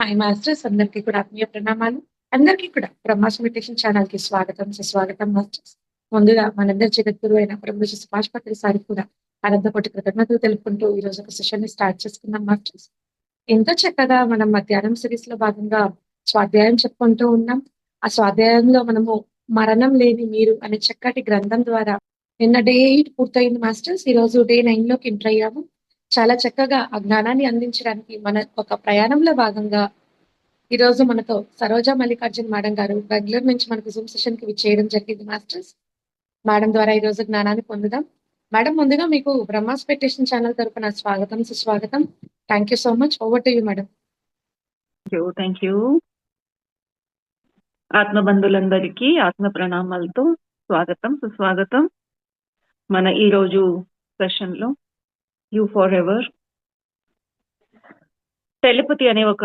Hi masters అందరికీ కూడా ఆత్మీయ ప్రణామాలు. అందరికీ కూడా బ్రహ్మాస్ మెడిటేషన్ ఛానల్‌కి స్వాగతం, సుస్వాగతం మాస్టర్స్. ముందుగా మనందరి జగద్గురు అయిన బ్రహ్మశ్రీ సుభాష్ పత్రి సార్‌కి కూడా అనంతకోటి కృతజ్ఞతలు తెలుపుకుంటూ ఈరోజు ఒక సెషన్‌ని స్టార్ట్ చేసుకుందాం మాస్టర్స్. ఎంతో చక్కగా మనం మధ్యాహ్నం సిరీస్‌లో భాగంగా స్వాధ్యాయం చెప్పుకుంటూ ఉన్నాం. ఆ స్వాధ్యాయంలో మనము మరణం లేని మీరు అనే చక్కటి గ్రంథం ద్వారా నిన్న డే 8 పూర్తయింది మాస్టర్స్. ఈరోజు డే 9లోకి ఎంటర్ అయ్యాము. చాలా చక్కగా ఆ జ్ఞానాన్ని అందించడానికి మన ఒక ప్రయాణంలో భాగంగా ఈరోజు మనతో సరోజా మల్లికార్జున్ మేడం గారు బెంగుళూరు నుంచి మనకు జూమ్ సెషన్ కి విచ్చేయడం జరిగింది మాస్టర్స్. మేడం ద్వారా ఈ రోజు జ్ఞానాన్ని పొందుదాం. మేడం ముందుగా మీకు బ్రహ్మాస్ మెడిటేషన్ ఛానల్ తరపున స్వాగతం, సుస్వాగతం. Thank you so much. Over to you madam. Thank you. ఆత్మబంధులందరికీ ఆత్మ ప్రణామాలతో స్వాగతం, సుస్వాగతం. మన ఈరోజు సెషన్ లో యూ ఫర్ ఎవర్ టెలిపతి అనే ఒక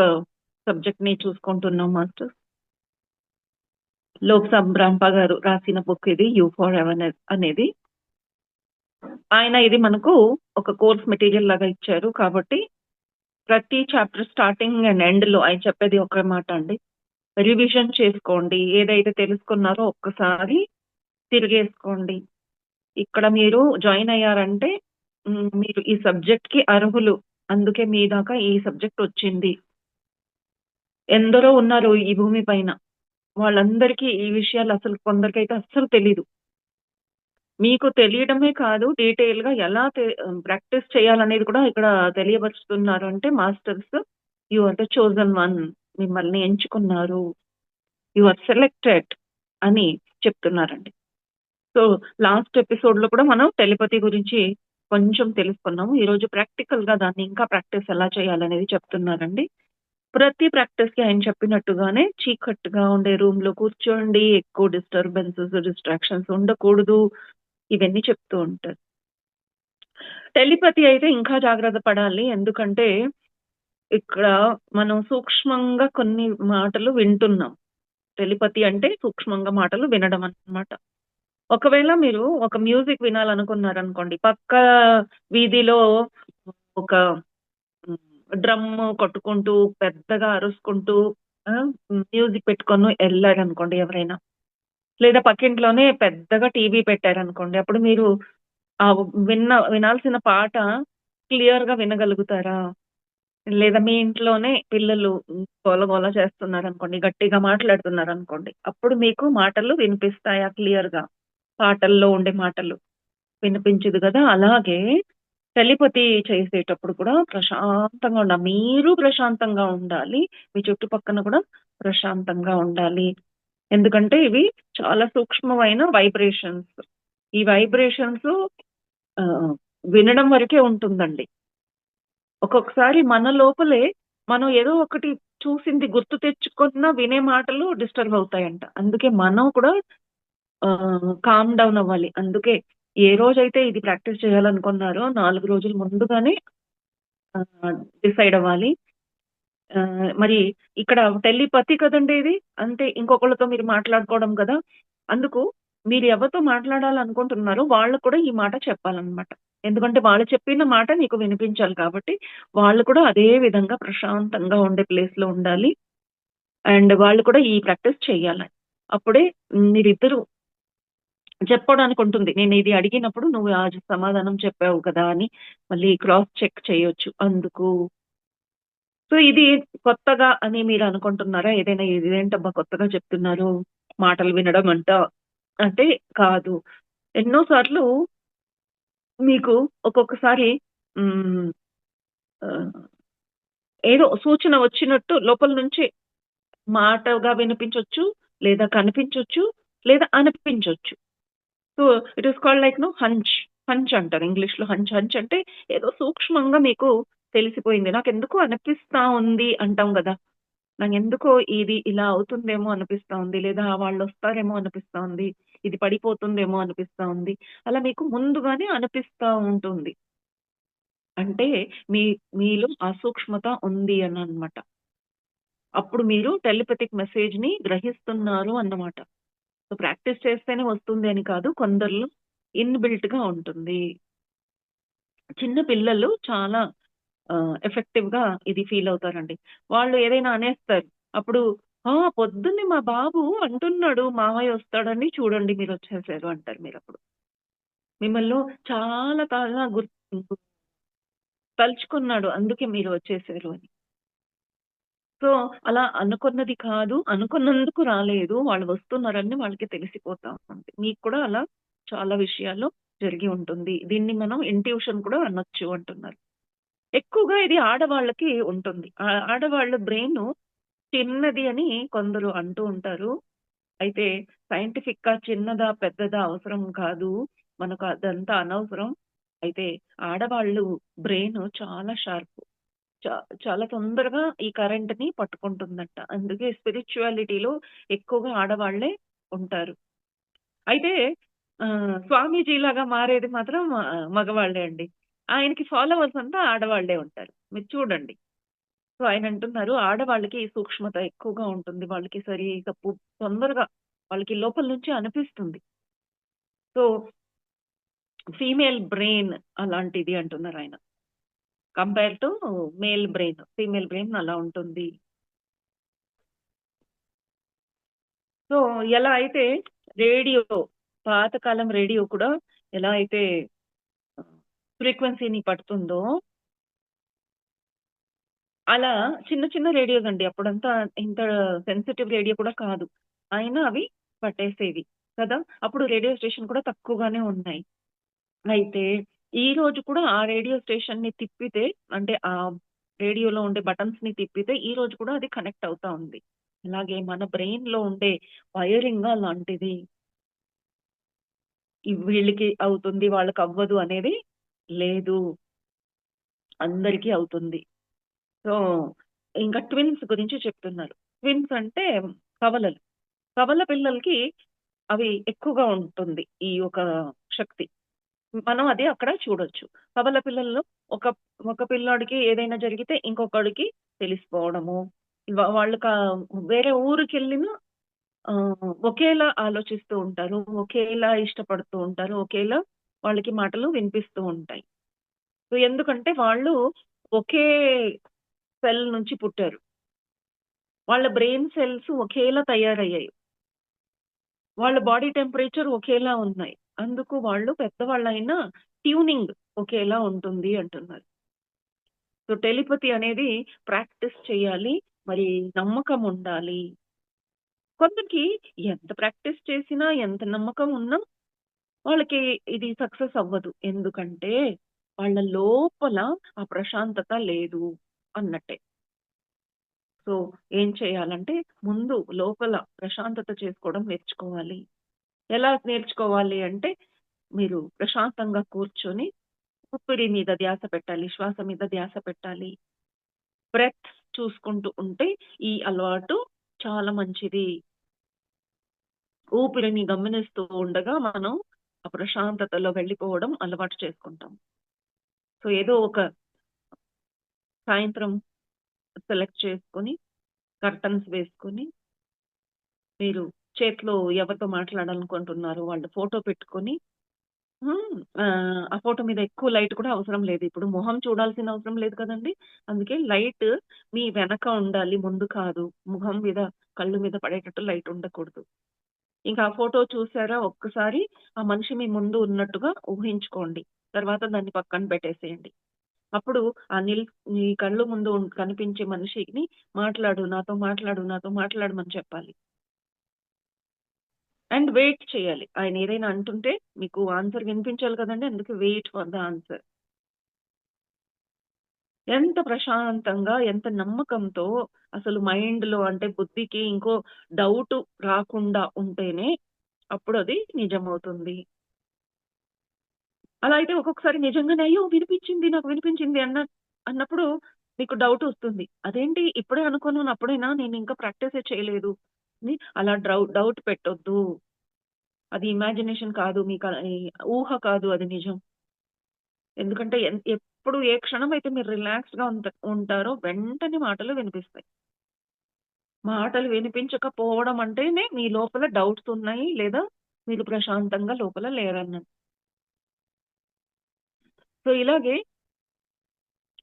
సబ్జెక్ట్ ని చూసుకుంటున్నాం మాస్టర్. లోక్ సంబ్రాంప గారు రాసిన బుక్ ఇది యూ ఫర్ ఎవర్ అనేది. ఆయన ఇది మనకు ఒక కోర్స్ మెటీరియల్ లాగా ఇచ్చారు కాబట్టి ప్రతి చాప్టర్ స్టార్టింగ్ అండ్ ఎండ్ లో ఆయన చెప్పేది ఒక మాట అండి, రివిజన్ చేసుకోండి, ఏదైతే తెలుసుకున్నారో ఒక్కసారి తిరిగేసుకోండి. ఇక్కడ మీరు జాయిన్ అయ్యారంటే మీరు ఈ సబ్జెక్ట్ కి అర్హులు, అందుకే మీ దాకా ఈ సబ్జెక్ట్ వచ్చింది. ఎందరో ఉన్నారు ఈ భూమి పైన, వాళ్ళందరికీ ఈ విషయాలు అసలు కొందరికైతే అస్సలు తెలీదు. మీకు తెలియడమే కాదు, డీటెయిల్ గా ఎలా ప్రాక్టీస్ చేయాలనేది కూడా ఇక్కడ తెలియపరుస్తున్నారు. అంటే masters, you are the chosen one, మిమ్మల్ని ఎంచుకున్నారు, యు ఆర్ సెలెక్టెడ్ అని చెప్తున్నారండి. సో లాస్ట్ ఎపిసోడ్ లో కూడా మనం టెలిపతి గురించి కొంచెం తెలుసుకున్నాము. ఈరోజు ప్రాక్టికల్ గా దాన్ని ఇంకా ప్రాక్టీస్ ఎలా చేయాలనేది చెప్తున్నారండి. ప్రతి ప్రాక్టీస్ కి ఆయన చెప్పినట్టుగానే చీకట్టుగా ఉండే రూమ్ లో కూర్చోండి, ఎక్కువ డిస్టర్బెన్సెస్, డిస్ట్రాక్షన్స్ ఉండకూడదు, ఇవన్నీ చెప్తూ ఉంటారు. టెలిపతి అయితే ఇంకా జాగ్రత్త పడాలి, ఎందుకంటే ఇక్కడ మనం సూక్ష్మంగా కొన్ని మాటలు వింటున్నాం. టెలిపతి అంటే సూక్ష్మంగా మాటలు వినడం అన్నమాట. ఒకవేళ మీరు ఒక మ్యూజిక్ వినాలనుకున్నారనుకోండి, పక్క వీధిలో ఒక డ్రమ్ కొట్టుకుంటూ పెద్దగా అరుసుకుంటూ మ్యూజిక్ పెట్టుకొని వెళ్ళారనుకోండి ఎవరైనా, లేదా పక్కింట్లోనే పెద్దగా టీవీ పెట్టారనుకోండి, అప్పుడు మీరు ఆ వినాల్సిన పాట క్లియర్ గా వినగలుగుతారా? లేదా మీ ఇంట్లోనే పిల్లలు గోల చేస్తున్నారు అనుకోండి, గట్టిగా మాట్లాడుతున్నారు అనుకోండి, అప్పుడు మీకు మాటలు వినిపిస్తాయా క్లియర్ గా? పాటల్లో ఉండే మాటలు వినిపించదు కదా. అలాగే టెలిపతి చేసేటప్పుడు కూడా ప్రశాంతంగా ఉండాలి, మీరు ప్రశాంతంగా ఉండాలి, మీ చుట్టుపక్కన కూడా ప్రశాంతంగా ఉండాలి. ఎందుకంటే ఇవి చాలా సూక్ష్మమైన వైబ్రేషన్స్. ఈ వైబ్రేషన్స్ వినడం వరకే ఉంటుందండి. ఒక్కొక్కసారి మన లోపలే మనం ఏదో ఒకటి చూసింది గుర్తు తెచ్చుకున్న వినే మాటలు డిస్టర్బ్ అవుతాయంట. అందుకే మనం కూడా కామ్ డౌన్ అవ్వాలి. అందుకే ఏ రోజైతే ఇది ప్రాక్టీస్ చేయాలనుకున్నారో 4 రోజుల ముందుగానే డిసైడ్ అవ్వాలి. మరి ఇక్కడ టెలిపతి కదండి ఇది, అంటే ఇంకొకళ్ళతో మీరు మాట్లాడుకోవడం కదా. అందుకు మీరు ఎవరితో మాట్లాడాలనుకుంటున్నారో వాళ్ళు కూడా ఈ మాట చెప్పాలన్నమాట. ఎందుకంటే వాళ్ళు చెప్పిన మాట మీకు వినిపించాలి కాబట్టి వాళ్ళు కూడా అదే విధంగా ప్రశాంతంగా ఉండే ప్లేస్ లో ఉండాలి. అండ్ వాళ్ళు కూడా ఈ ప్రాక్టీస్ చేయాలి. అప్పుడే మీరిద్దరు చెప్పడానికి ఉంటుంది. నేను ఇది అడిగినప్పుడు నువ్వు ఆ సమాధానం చెప్పావు కదా అని మళ్ళీ క్రాస్ చెక్ చేయొచ్చు. అందుకు సో ఇది కొత్తగా అని మీరు అనుకుంటున్నారా? ఏదైనా ఇదేంటబ్బా కొత్తగా చెప్తున్నారు, మాటలు వినడం అంటే కాదు. ఎన్నో సార్లు మీకు ఒక్కొక్కసారి ఏదో సూచన వచ్చినట్టు లోపల నుంచి మాటగా వినిపించవచ్చు, లేదా కనిపించవచ్చు, లేదా అనిపించవచ్చు. So it is called like hunch. Hunch అంటారు ఇంగ్లీష్ లో. హంచ్ హంచ్ అంటే ఏదో సూక్ష్మంగా మీకు తెలిసిపోయింది, నాకు ఎందుకు అనిపిస్తా ఉంది అంటాం కదా. నాకు ఎందుకో ఇది ఇలా అవుతుందేమో అనిపిస్తా ఉంది, లేదా వాళ్ళు వస్తారేమో అనిపిస్తా ఉంది, ఇది పడిపోతుందేమో అనిపిస్తా ఉంది, అలా మీకు ముందుగానే అనిపిస్తా ఉంటుంది. అంటే మీలో అసూక్ష్మత ఉంది అని అన్నమాట. అప్పుడు మీరు టెలిపతిక్ మెసేజ్ ని గ్రహిస్తున్నారు అన్నమాట. సో ప్రాక్టీస్ చేస్తేనే వస్తుంది అని కాదు, కొందరిలో ఇన్బిల్ట్ గా ఉంటుంది. చిన్న పిల్లలు చాలా ఎఫెక్టివ్‌గా ఇది ఫీల్ అవుతారండి. వాళ్ళు ఏదైనా అనేస్తారు. అప్పుడు పొద్దున్నే మా బాబు అంటున్నాడు మామయ్య వస్తాడని చూడండి మీరొచ్చేసారు అంటారు మీరప్పుడు. మిమ్మల్ని చాలా కాలంగా తలుచుకున్నాడు అందుకే మీరు వచ్చేసారు అని. సో, అలా అనుకున్నది కాదు. అనుకున్నందుకు రాలేదు. వాళ్ళు వస్తున్నారని వాళ్ళకి తెలిసిపోతా ఉంది. మీకు కూడా అలా చాలా విషయాల్లో జరిగి ఉంటుంది. దీన్ని మనం ఇంట్యూషన్ కూడా అనొచ్చు అంటున్నారు. ఎక్కువగా ఇది ఆడవాళ్ళకి ఉంటుంది. ఆడవాళ్ళ బ్రెయిను చిన్నది అని కొందరు అంటూ ఉంటారు. అయితే సైంటిఫిక్‌గా చిన్నదా, పెద్దదా అవసరం కాదు. మనకు అదంతా అనవసరం. అయితే ఆడవాళ్ళు బ్రెయిను చాలా షార్ప్. చా చాలా తొందరగా ఈ కరెంట్‌ని పట్టుకుంటుందంట. అందుకే స్పిరిచ్యుయాలిటీలో ఎక్కువగా ఆడవాళ్ళే ఉంటారు. అయితే స్వామీజీలాగా మారేది మాత్రం మగవాళ్ళే అండి. ఆయనకి ఫాలోవర్స్ అంతా ఆడవాళ్ళే ఉంటారు. మీరు చూడండి. సో, ఆయనంటున్నారు ఆడవాళ్ళకి ఈ సూక్ష్మత ఎక్కువగా ఉంటుంది. వాళ్ళకి సరిగ్గా తొందరగా వాళ్ళకి లోపల నుంచి అనిపిస్తుంది. సో, ఫీమేల్ బ్రెయిన్ అలాంటిది అంటున్నారాయన. Compare to male brain. Female brain అలా ఉంటుంది. సో, ఎలా అయితే రేడియో పాతకాలం రేడియో కూడా ఎలా అయితే ఫ్రీక్వెన్సీని పడుతుందో, అలా చిన్న చిన్న రేడియోస్ అండి. అప్పుడంతా ఇంత సెన్సిటివ్ రేడియో కూడా కాదు. అయినా అవి పట్టేసేవి కదా! అప్పుడు రేడియో స్టేషన్ కూడా తక్కువగానే ఉన్నాయి. అయితే ఈ రోజు కూడా ఆ రేడియో స్టేషన్‌ని తిప్పితే అంటే రేడియోలో ఉండే బటన్స్‌ని తిప్పితే ఈ రోజు కూడా అది కనెక్ట్ అవుతా ఉంది. అలాగే మన బ్రెయిన్‌లో ఉండే వైరింగ్ అలాంటిది. వీళ్ళకి అవుతుంది, వాళ్ళకవ్వదు అనేది లేదు. అందరికీ అవుతుంది. సో, ఇంకా ట్విన్స్ గురించి చెప్తున్నారు. ట్విన్స్ అంటే కవలలు. కవల పిల్లలకి అవి ఎక్కువగా ఉంటుంది. ఈ ఒక శక్తి. మనం అది అక్కడ చూడొచ్చు. కవల పిల్లల్లో ఒక ఒక పిల్లాడికి ఏదైనా జరిగితే ఇంకొకడికి తెలిసిపోవడము. వాళ్ళు వేరే ఊరికెళ్ళినా ఒకేలా ఆలోచిస్తూ ఉంటారు. ఒకేలా ఇష్టపడుతూ ఉంటారు. ఒకేలా వాళ్ళకి మాటలు వినిపిస్తూ ఉంటాయి. సో, ఎందుకంటే వాళ్ళు ఒకే సెల్ నుంచి పుట్టారు. వాళ్ళ బ్రెయిన్ సెల్స్ ఒకేలా తయారయ్యాయి. వాళ్ళ బాడీ టెంపరేచర్ ఒకేలా ఉన్నాయి. అందుకు వాళ్ళు పెద్దవాళ్ళైనా ట్యూనింగ్ ఒకేలా ఉంటుంది అంటున్నారు. సో, టెలిపతి అనేది ప్రాక్టీస్ చేయాలి. మరి నమ్మకం ఉండాలి. కొందరికి ఎంత ప్రాక్టీస్ చేసినా, ఎంత నమ్మకం ఉన్నా వాళ్ళకి ఇది సక్సెస్ అవ్వదు. ఎందుకంటే వాళ్ళ లోపల ఆ ప్రశాంతత లేదు అన్నట్టే. సో, ఏం చేయాలంటే ముందు లోపల ప్రశాంతత చేసుకోవడం నేర్చుకోవాలి. ఎలా నేర్చుకోవాలి అంటే మీరు ప్రశాంతంగా కూర్చొని ఊపిరి మీద ధ్యాస పెట్టాలి. శ్వాస మీద ధ్యాస పెట్టాలి. బ్రెత్ చూసుకుంటూ ఉంటే ఈ అలవాటు చాలా మంచిది. ఊపిరిని గమనిస్తూ ఉండగా మనం ఆ ప్రశాంతతలో వెళ్ళిపోవడం అలవాటు చేసుకుంటాం. సో, ఏదో ఒక సాయంత్రం సెలెక్ట్ చేసుకొని, కర్టన్స్ వేసుకొని, మీరు చేతిలో ఎవరితో మాట్లాడాలనుకుంటున్నారో వాళ్ళ ఫోటో పెట్టుకొని ఆ ఫోటో మీద ఎక్కువ లైట్ కూడా అవసరం లేదు. ఇప్పుడు మొహం చూడాల్సిన అవసరం లేదు కదండీ! అందుకే లైట్ మీ వెనక ఉండాలి. ముందు కాదు. మొహం మీద, కళ్ళు మీద పడేటట్టు లైట్ ఉండకూడదు. ఇంకా ఆ ఫోటో చూసారా ఒక్కసారి ఆ మనిషి మీ ముందు ఉన్నట్టుగా ఊహించుకోండి. తర్వాత దాన్ని పక్కన పెట్టేసేయండి. అప్పుడు మీ కళ్ళు ముందు కనిపించే మనిషిని మాట్లాడు, నాతో మాట్లాడు, నాతో మాట్లాడమని చెప్పాలి. అండ్ వెయిట్ చేయాలి. ఆయన ఏదైనా అంటుంటే మీకు ఆన్సర్ వినిపించాలి కదండీ! అందుకే వెయిట్ ఫర్ ద ఆన్సర్. ఎంత ప్రశాంతంగా, ఎంత నమ్మకంతో అసలు మైండ్‌లో అంటే బుద్ధికి ఇంకో డౌట్ రాకుండా ఉంటేనే అప్పుడది నిజమవుతుంది. అలా అయితే ఒక్కొక్కసారి నిజంగానే అయ్యో! వినిపించింది, నాకు వినిపించింది అన్నప్పుడు మీకు డౌటొస్తుంది. అదేంటి ఇప్పుడే అనుకున్నాను అప్పుడేనా నేనింకా ప్రాక్టీసే చేయలేదు అని అలా డౌట్ పెట్టొద్దు. అది ఇమాజినేషన్ కాదు. ఊహ కాదు అది నిజం. ఎందుకంటే ఎప్పుడు ఏ క్షణం అయితే మీరు రిలాక్స్‌గా ఉంటారో వెంటనే మాటలు వినిపిస్తాయి. మాటలు వినిపించకపోవడం అంటేనే మీ లోపల డౌట్స్ ఉన్నాయి. లేదా మీరు ప్రశాంతంగా లోపల లేరన్నట్టు. సో, ఇలాగే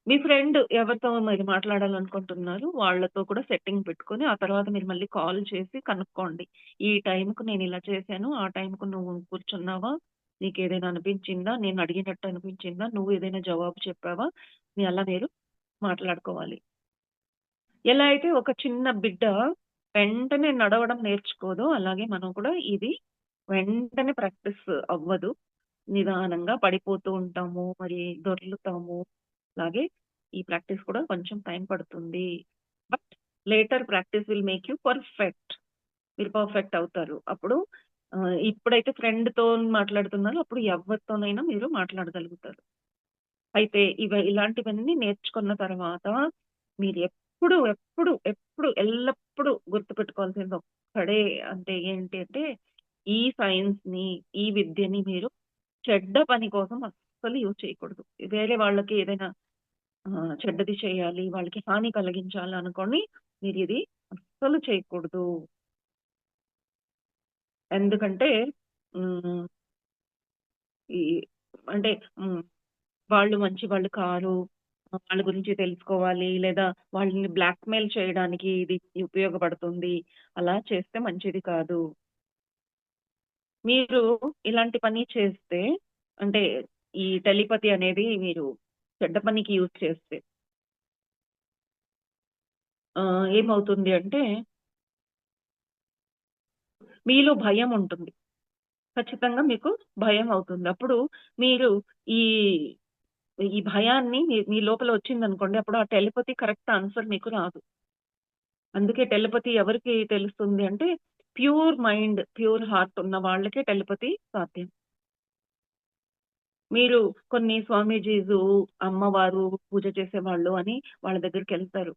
మీ ఫ్రెండ్ ఎవరితో మీరు మాట్లాడాలనుకుంటున్నారు, వాళ్ళతో కూడా సెట్టింగ్ పెట్టుకొని, ఆ తర్వాత మీరు మళ్ళీ కాల్ చేసి కనుక్కోండి. ఈ టైంకి నేనిలా చేశాను. ఆ టైంకి నువ్వు కూర్చున్నావా? నీకేదైనా అనిపించిందా? నేను అడిగినట్టు అనిపించిందా? నువ్వేదైనా జవాబు చెప్పావా? అలా మీరు మాట్లాడుకోవాలి. ఎలా అయితే ఒక చిన్న బిడ్డ వెంటనే నడవడం నేర్చుకోదో, అలాగే మనం కూడా ఇది వెంటనే ప్రాక్టీస్ అవ్వదు. నిదానంగా పడిపోతూ ఉంటాము. మరి దొర్లుతాము. అలాగే ఈ ప్రాక్టీస్ కూడా కొంచెం టైం పడుతుంది. But later practice will make you perfect. మీరు పర్ఫెక్ట్ అవుతారు. అప్పుడు ఇప్పుడైతే ఫ్రెండ్‌తో మాట్లాడుతున్నారో అప్పుడు ఎవరితోనైనా మీరు మాట్లాడగలుగుతారు. అయితే ఇలాంటివన్నీ నేర్చుకున్న తర్వాత మీరు ఎప్పుడు ఎల్లప్పుడూ గుర్తుపెట్టుకోవాల్సింది ఒక్కడే అంటే ఏంటి అంటే, ఈ సైన్స్‌ని, ఈ విద్యని మీరు చెడ్డ పని కోసం అస్సలు యూజ్ చేయకూడదు. వేరే వాళ్ళకి ఏదైనా చెడ్డది చేయాలి, వాళ్ళకి హాని కలిగించాలి అనుకోని మీరిది అస్సలు చేయకూడదు. ఎందుకంటే హ్మ్. ఈ అంటే హ్మ్. వాళ్ళు మంచి వాళ్ళు కారు. వాళ్ళ గురించి తెలుసుకోవాలి. లేదా వాళ్ళని బ్లాక్‌మెయిల్ చేయడానికి ఇది ఉపయోగపడుతుంది. అలా చేస్తే మంచిది కాదు. మీరు ఇలాంటి పని చేస్తే అంటే ఈ టెలిపతి అనేది మీరు చెడ్డ పనికి యూజ్ చేస్తే ఏమవుతుంది అంటే మీలో భయం ఉంటుంది. ఖచ్చితంగా మీకు భయం అవుతుంది. అప్పుడు మీరు ఈ ఈ భయాన్ని మీ లోపల వచ్చిందనుకోండి. అప్పుడు ఆ టెలిపతి కరెక్ట్ ఆన్సర్ మీకు రాదు. అందుకే టెలిపతి ఎవరికి తెలుస్తుంది అంటే, ప్యూర్ మైండ్, ప్యూర్ హార్ట్ ఉన్న వాళ్ళకే టెలిపతి సాధ్యం. మీరు కొన్ని స్వామీజీసు, అమ్మవారు, పూజ చేసేవాళ్ళు అని వాళ్ళ దగ్గరికెళ్తారు.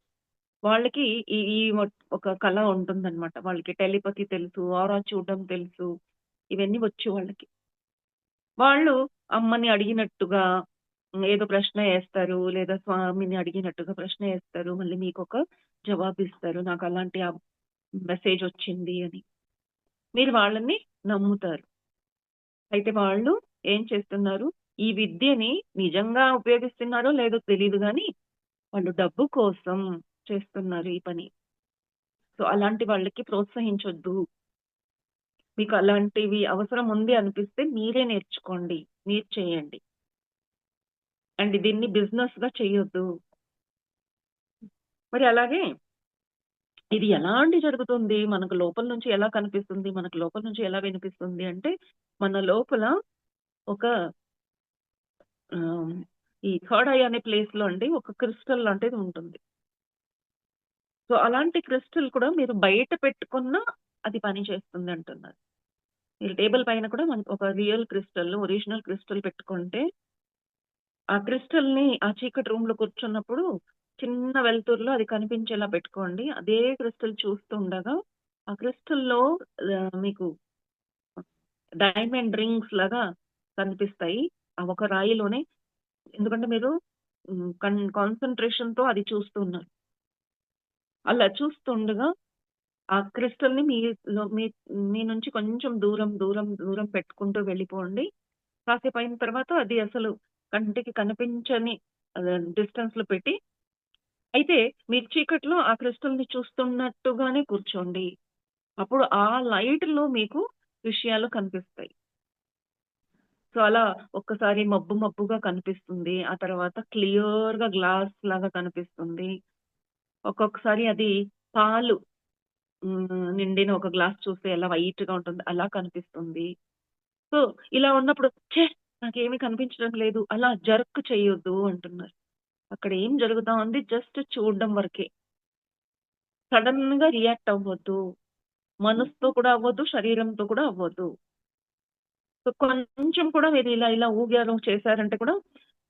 వాళ్ళకి ఈ ఈ ఒక కళ ఉంటుందనమాట. వాళ్ళకి టెలిపతి తెలుసు, ఆరా చూడడం తెలుసు. ఇవన్నీ వచ్చు వాళ్ళకి. వాళ్ళు అమ్మని అడిగినట్టుగా ఏదో ప్రశ్న ఏస్తారు. లేదా స్వామిని అడిగినట్టుగా ప్రశ్న ఏస్తారు. మళ్ళీ మీకొక జవాబిస్తారు. నాకలాంటి మెసేజొచ్చింది అని. మీరు వాళ్ళని నమ్ముతారు. అయితే వాళ్ళు ఏం చేస్తున్నారు? ఈ విద్యని నిజంగా ఉపయోగిస్తున్నారో లేదో తెలీదు గానీ, వాళ్ళు డబ్బు కోసం చేస్తున్నారు ఈ పని. సో, అలాంటి వాళ్ళకి ప్రోత్సహించొద్దు. మీకు అలాంటివి అవసరం ఉంది అనిపిస్తే మీరే నేర్చుకోండి. మీరు చేయండి. అండ్ దీన్ని బిజినెస్‌గా చేయొద్దు. మరి అలాగే ఇది ఎలాంటి జరుగుతుంది? మనకు లోపల నుంచి ఎలా కనిపిస్తుంది? మనకు లోపల నుంచి ఎలా వినిపిస్తుంది అంటే, మన లోపల ఒక ఆహ్, ఈ థర్డ్ ఐ అనే ప్లేస్‌లో అండి ఒక క్రిస్టల్ లాంటిది ఉంటుంది. సో, అలాంటి క్రిస్టల్ కూడా మీరు బయట పెట్టుకున్నా అది పని చేస్తుంది అంటున్నారు. మీరు టేబుల్ పైన కూడా మనకు ఒక రియల్ క్రిస్టల్, ఒరిజినల్ క్రిస్టల్ పెట్టుకుంటే, ఆ క్రిస్టల్‌ని ఆ చీకటి రూమ్‌లో కూర్చున్నప్పుడు చిన్న వెలుతురులో అది కనిపించేలా పెట్టుకోండి. అదే క్రిస్టల్ చూస్తుండగా, ఆ క్రిస్టల్‌లో మీకు డైమండ్ రింగ్స్ లాగా కనిపిస్తాయి. ఆ ఒక రాయిలోనే ఎందుకంటే మీరు కాన్సంట్రేషన్‌తో అది చూస్తున్నారు. అలా చూస్తుండగా ఆ క్రిస్టల్‌ని మీ మీ నుంచి కొంచెం దూరం పెట్టుకుంటూ వెళ్ళిపోండి. కాసేపయిన తర్వాత అది అసలు కంటికి కనిపించని డిస్టెన్స్‌లో పెట్టి అయితే మీరు చీకట్లో ఆ క్రిస్టల్‌ని చూస్తున్నట్టుగానే కూర్చోండి. అప్పుడు ఆ లైట్‌లో మీకు విషయాలు కనిపిస్తాయి. సో, అలా ఒక్కసారి మబ్బుగా కనిపిస్తుంది. ఆ తర్వాత క్లియర్‌గా గ్లాస్ లాగా కనిపిస్తుంది. ఒక్కొక్కసారి అది పాలు నిండిన ఒక గ్లాస్ చూస్తే ఎలా వైట్‌గా ఉంటుందో అలా కనిపిస్తుంది. సో, ఇలా ఉన్నప్పుడు ఛే! నాకేమి కనిపించడం లేదు. అలా జర్క్ చేయొద్దు అంటున్నారు. అక్కడ ఏం జరుగుతా ఉంది జస్ట్ చూడడం వరకే. సడెన్‌గా రియాక్ట్ అవ్వొద్దు. మనసుతో కూడా అవ్వద్దు, శరీరంతో కూడా అవ్వద్దు. సో, కొంచెం కూడా మీరు ఇలా ఊగారు చేశారంటే కూడా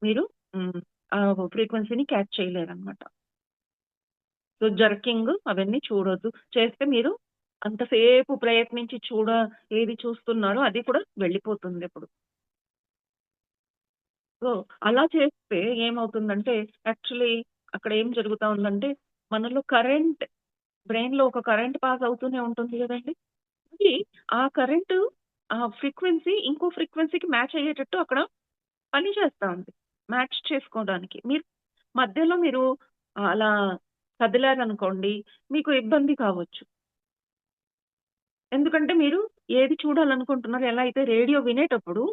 మీరు హ్మ్. ఆ ఫ్రీక్వెన్సీని క్యాచ్ చేయలేరనమాట. సో, జర్కింగ్ అవన్నీ చూడొద్దు. చేస్తే మీరు అంతసేపు ప్రయత్నించి ఏది చూస్తున్నారో అది కూడా వెళ్ళిపోతుందప్పుడు. సో, అలా చేస్తే ఏమవుతుందంటే యాక్చువల్లీ అక్కడ ఏం జరుగుతా ఉందంటే మనలో బ్రెయిన్‌లో ఒక కరెంట్ పాస్ అవుతూనే ఉంటుంది గదండీ! అది ఆ కరెంటు ఆ ఫ్రీక్వెన్సీ ఇంకో ఫ్రీక్వెన్సీకి మ్యాచ్ అయ్యేటట్టు అక్కడ పని చేస్తా ఉంది. మ్యాచ్ చేసుకోడానికి. మధ్యలో మీరు అలా కదిలారనుకోండి, మీకు ఇబ్బంది కావచ్చు. ఎందుకంటే మీరు ఏది చూడాలనుకుంటున్నారో, ఎలా అయితే రేడియో వినేటప్పుడు,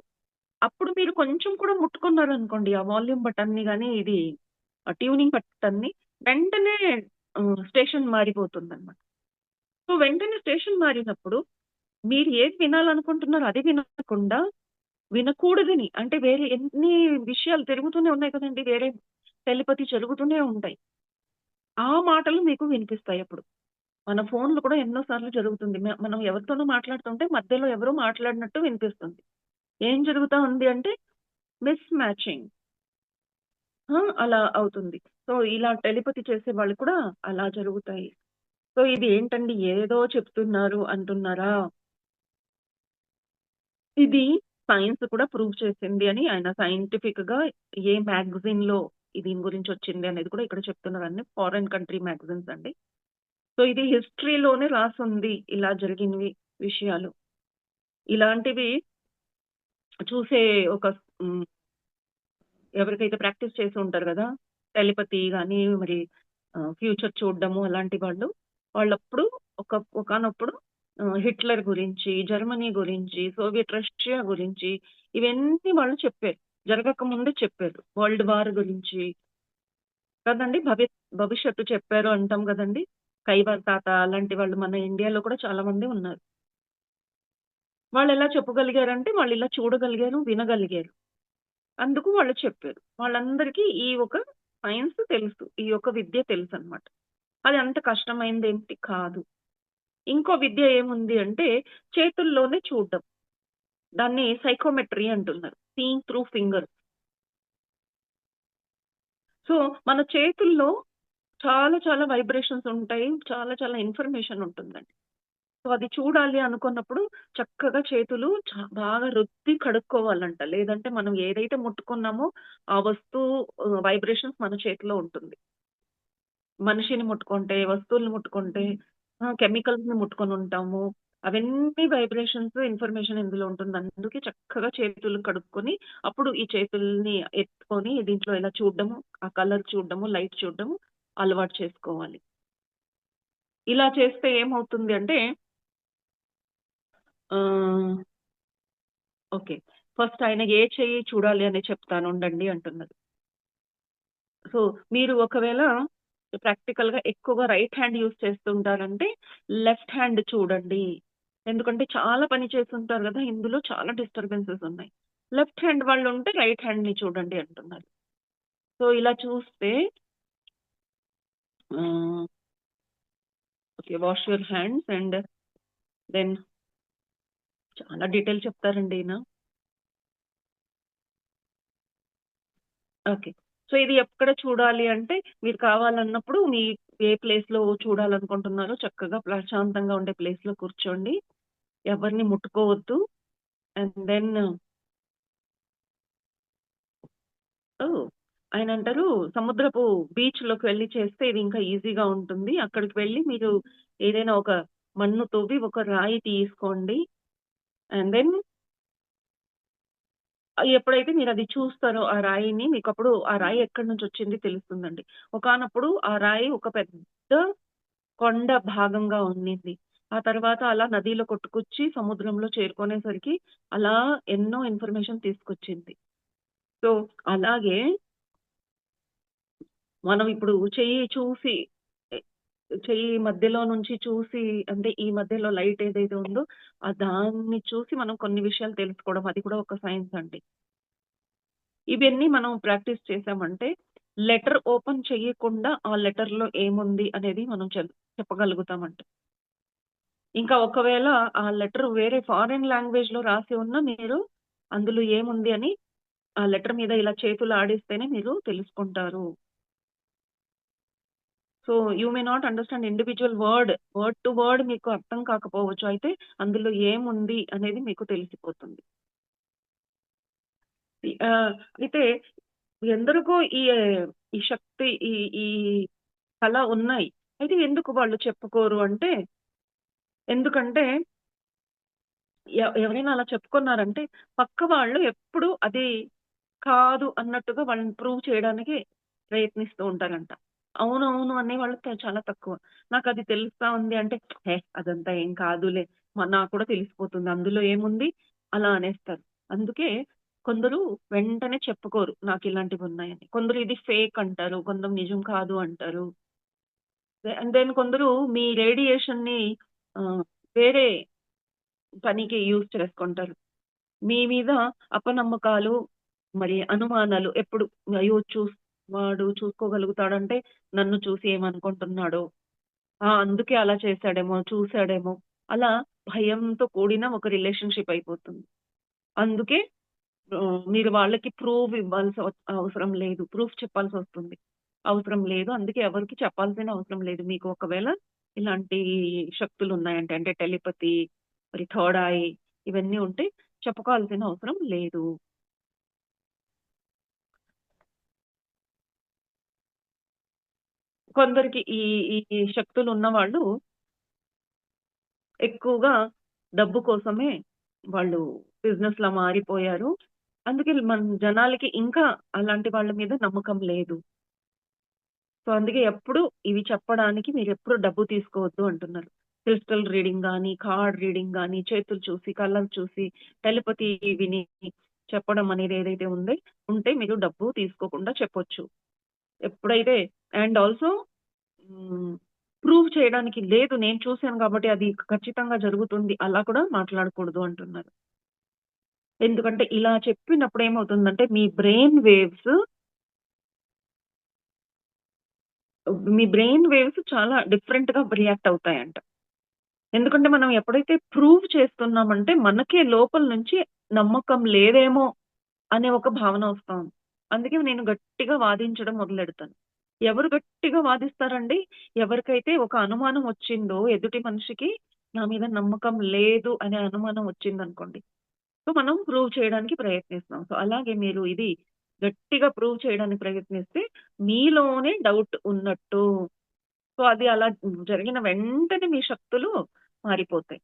అప్పుడు మీరు కొంచెం కూడా ముట్టుకున్నారనుకోండి, ఆ వాల్యూమ్ బటన్‌ని గాని, ఇది ట్యూనింగ్ బటన్‌ని, వెంటనే స్టేషన్ మారిపోతుందనమాట. సో, వెంటనే స్టేషన్ మారినప్పుడు, మీరు ఏది వినాలనుకుంటున్నారో అది వినకుండా, వినకూడదని అంటే వేరే ఎన్ని విషయాలు తిరుగుతూనే ఉన్నాయి కదండీ! వేరే టెలిపతి జరుగుతూనే ఉంటాయి. ఆ మాటలు మీకు వినిపిస్తాయప్పుడు. మన ఫోన్‌లో కూడా ఎన్నో సార్లు జరుగుతుంది. మనం ఎవరితోనో మాట్లాడుతుంటే మధ్యలో ఎవరో మాట్లాడినట్టు వినిపిస్తుంది. ఏం జరుగుతా ఉంది అంటే మిస్ మ్యాచింగ్. అలా అవుతుంది. సో, ఇలా టెలిపతి చేసేవాళ్ళు కూడా అలా జరుగుతాయి. సో, ఇది ఏంటండి ఏదేదో చెప్తున్నారు అంటున్నారా? ఇది సైన్స్ కూడా ప్రూవ్ చేసింది అని ఆయన సైంటిఫిక్‌గా ఏ మ్యాగజైన్‌లో దీని గురించొచ్చింది అనేది కూడా ఇక్కడ చెప్తున్నారండి. ఫారిన్ కంట్రీ మ్యాగజైన్స్ అండి. సో, ఇది హిస్టరీలోనే రాసుంది ఇలా జరిగినవి విషయాలు. ఇలాంటివి చూసే ఒక హ్మ్. ఎవరికైతే ప్రాక్టీస్ చేసి ఉంటారు గదా! టెలిపతి గాని, మరి ఫ్యూచర్ చూడడము అలాంటి వాళ్ళు, వాళ్ళప్పుడు ఒకానప్పుడు హిట్లర్ గురించి, జర్మనీ గురించి, సోవియట్ రష్యా గురించి ఇవన్నీ వాళ్ళు చెప్పారు. జరగక ముందే చెప్పారు. వరల్డ్ వార్ గురించి కదండీ! భవిష్యత్తు చెప్పారు అంటాం గదండీ! కైవార్ తాత అలాంటి వాళ్ళు మన ఇండియాలో కూడా చాలా మంది ఉన్నారు. వాళ్ళెలా చెప్పగలిగారంటే, వాళ్ళిలా చూడగలిగారు, వినగలిగారు. అందుకు వాళ్ళు చెప్పారు. వాళ్ళందరికీ ఈ ఒక సైన్స్ తెలుసు. ఈ యొక్క విద్య తెలుసనమాట. అది అంత కష్టమైనదేంటి కాదు. ఇంకో విద్య ఏముంది అంటే, చేతుల్లోనే చూడడం. దాన్ని సైకోమెట్రీ అంటున్నారు. Seeing through fingers. సో, మన చేతుల్లో చాలా చాలా వైబ్రేషన్స్ ఉంటాయి. చాలా చాలా ఇన్ఫర్మేషన్ ఉంటుందండి. సో, అది చూడాలి అనుకున్నప్పుడు చక్కగా చేతులు బాగా రుద్ది కడుక్కోవాలంట. లేదంటే మనం ఏదైతే ముట్టుకున్నామో ఆ వస్తువు వైబ్రేషన్స్ మన చేతిలో ఉంటుంది. మనిషిని ముట్టుకుంటే, వస్తువుల్ని ముట్టుకుంటే, కెమికల్స్‌ని ముట్టుకొనుంటాము. అవన్నీ వైబ్రేషన్స్, ఇన్ఫర్మేషన్ ఇందులో ఉంటుంది. అందుకే చక్కగా చేతులు కడుక్కొని, అప్పుడు ఈ చేతుల్ని ఎత్తుకొని దీంట్లో ఇలా చూడడము, ఆ కలర్ చూడడము, లైట్ చూడడము అలవాటు చేసుకోవాలి. ఇలా చేస్తే ఏమవుతుంది అంటే ఆహ్, ఓకే. ఫస్ట్ ఆయన ఏ చెయ్యి చూడాలి అని చెప్తానుండండి అంటున్నారు. సో, మీరు ఒకవేళ ప్రాక్టికల్‌గా ఎక్కువగా రైట్ హ్యాండ్ యూజ్ చేస్తుంటారంటే, లెఫ్ట్ హ్యాండ్ చూడండి. ఎందుకంటే చాలా పని చేసుంటారు గదా! ఇందులో చాలా డిస్టర్బెన్సెస్ ఉన్నాయి. లెఫ్ట్ హ్యాండ్ వాళ్ళుంటే రైట్ హ్యాండ్‌ని చూడండి అంటున్నారు. సో, ఇలా చూస్తే ah, okay. Wash your hands and then చాలా డీటెయిల్ చెప్తారండి ఈయన. ఓకే. సో, ఇది ఎక్కడ చూడాలి అంటే, మీరు కావాలన్నప్పుడు ఏ ప్లేస్‌లో చూడాలనుకుంటున్నారో చక్కగా ప్రశాంతంగా ఉండే ప్లేస్‌లో కూర్చోండి. ఎవరిని ముట్టుకోవద్దు. అండ్ దెన్ ఓహ్! ఆయనంటారు సముద్రపు బీచ్‌లోకి వెళ్లి చేస్తే ఇది ఇంకా ఈజీగా ఉంటుంది. అక్కడికి వెళ్లి మీరు ఏదైనా ఒక మన్ను తవ్వి ఒక రాయి తీసుకోండి. అండ్ దెన్ ఎప్పుడైతే మీరది చూస్తారో ఆ రాయిని మీకప్పుడు ఆ రాయి ఎక్కడి నుంచొచ్చింది తెలుస్తుందండి. ఒకానప్పుడు ఆ రాయి ఒక పెద్ద కొండ భాగంగా ఉండింది. ఆ తర్వాత అలా నదిలో కొట్టుకొచ్చి సముద్రంలో చేరుకునేసరికి అలా ఎన్నో ఇన్ఫర్మేషన్ తీసుకొచ్చింది. సో, అలాగే మనం ఇప్పుడు చెయ్యి చూసి ఎ చెయ్యి మధ్యలో నుంచి చూసి అంటే ఈ మధ్యలో లైట్ ఏదైతే ఉందో దాన్ని చూసి మనం కొన్ని విషయాలు తెలుసుకోవడం అది కూడా ఒక సైన్స్ అండి. ఇవన్నీ మనం ప్రాక్టీస్ చేశామంటే లెటర్ ఓపెన్ చెయ్యకుండా ఆ లెటర్‌లో ఏముంది అనేది మనం చెప్పగలుగుతామంట. ఇంకా ఒకవేళ ఆ లెటర్ వేరే ఫారిన్ లాంగ్వేజ్‌లో రాసి ఉన్నా మీరు అందులో ఏముంది అని ఆ లెటర్ మీద ఇలా చేతులు ఆడిస్తేనే మీరు తెలుసుకుంటారు. So, you may not understand individual word to word మీకు అర్థం కాకపోవచ్చు. అయితే అందులో ఏముంది అనేది మీకు తెలిసిపోతుంది. అయితే ఎందరికో ఈ శక్తి ఈ కళ ఉన్నాయి. అయితే ఎందుకు వాళ్ళు చెప్పుకోరు అంటే, ఎందుకంటే ఎవరైనా అలా చెప్పుకున్నారంటే పక్క వాళ్ళు ఎప్పుడు అది కాదు అన్నట్టుగా వాళ్ళని ప్రూవ్ చేయడానికి ప్రయత్నిస్తూ ఉంటారంట. అవునవును అనేవాళ్ళు చాలా తక్కువ. నాకది తెలుస్తా ఉంది అంటే, "హే! అదంతా ఏం కాదులే. నాకు కూడా తెలిసిపోతుంది. అందులో ఏముంది?" అలా అనేస్తారు. అందుకే కొందరు వెంటనే చెప్పుకోరు నాకిలాంటివున్నాయని. కొందరు ఇది ఫేక్ అంటారు. కొందరు నిజం కాదు అంటారు. అండ్ దెన్ కొందరు మీ రేడియేషన్‌ని ఆహ్, వేరే పనికి యూజ్ చేసుకుంటారు. మీ మీద అపనమ్మకాలు, మరి అనుమానాలు ఎప్పుడు అయ్యో! వాడు చూసుకోగలుగుతాడంటే నన్ను చూసి ఏమనుకుంటున్నాడో, అందుకే అలా చేశాడేమో, చూసాడేమో, అలా భయంతో కూడిన ఒక రిలేషన్‌షిప్ అయిపోతుంది. అందుకే మీరు వాళ్ళకి అవసరం లేదు. ప్రూఫ్ చెప్పాల్సొస్తుంది. అవసరం లేదు. అందుకే ఎవరికీ చెప్పాల్సిన అవసరం లేదు. మీకు ఒకవేళ ఇలాంటి శక్తులున్నాయంటే, అంటే టెలిపతి, మరి థర్డ్ ఐ ఇవన్నీ ఉంటే చెప్పుకోవాల్సిన అవసరం లేదు. కొందరికి ఈ ఈ శక్తులున్నవాళ్ళు ఎక్కువగా డబ్బు కోసమే వాళ్ళు బిజినెస్‌లా మారిపోయారు. అందుకే జనాలకి ఇంకా అలాంటి వాళ్ళ మీద నమ్మకం లేదు. సో, అందుకే ఎప్పుడు ఇవి చెప్పడానికి మీరెప్పుడు డబ్బు తీసుకోవద్దు అంటున్నారు. క్రిస్టల్ రీడింగ్ గాని, కార్డ్ రీడింగ్ గాని, చేతులు చూసి, కళ్ళను చూసి, టెలిపతి విని చెప్పడం అనేది ఏదైతే ఉంటే మీరు డబ్బు తీసుకోకుండా చెప్పొచ్చు. ఎప్పుడైతే అండ్ ఆల్సో హ్మ్. ప్రూవ్ చేయడానికి లేదు నేను చూసాను కాబట్టి అది ఖచ్చితంగా జరుగుతుంది. అలా కూడా మాట్లాడకూడదు అంటున్నారు. ఎందుకంటే ఇలా చెప్పినప్పుడు ఏమవుతుందంటే మీ బ్రెయిన్ వేవ్స్ చాలా డిఫరెంట్‌గా రియాక్ట్ అవుతాయంట. ఎందుకంటే మనం ఎప్పుడైతే ప్రూవ్ చేస్తున్నామంటే మనకే లోపల నుంచి నమ్మకం లేదేమో అనే ఒక భావన వస్తా ఉంది. అందుకే నేను గట్టిగా వాదించడం మొదలెడతాను. ఎవరు గట్టిగా వాదిస్తారండి? ఎవరికైతే ఒక అనుమానం వచ్చిందో ఎదుటి మనిషికి నా మీద నమ్మకం లేదు అనే అనుమానం వచ్చిందనుకోండి. సో, మనం ప్రూవ్ చేయడానికి ప్రయత్నిస్తాం. సో, అలాగే మీరు ఇది గట్టిగా ప్రూవ్ చేయడానికి ప్రయత్నిస్తే మీలోనే డౌట్ ఉన్నట్టు. సో, అది అలా జరిగిన వెంటనే మీ శక్తులు మారిపోతాయి.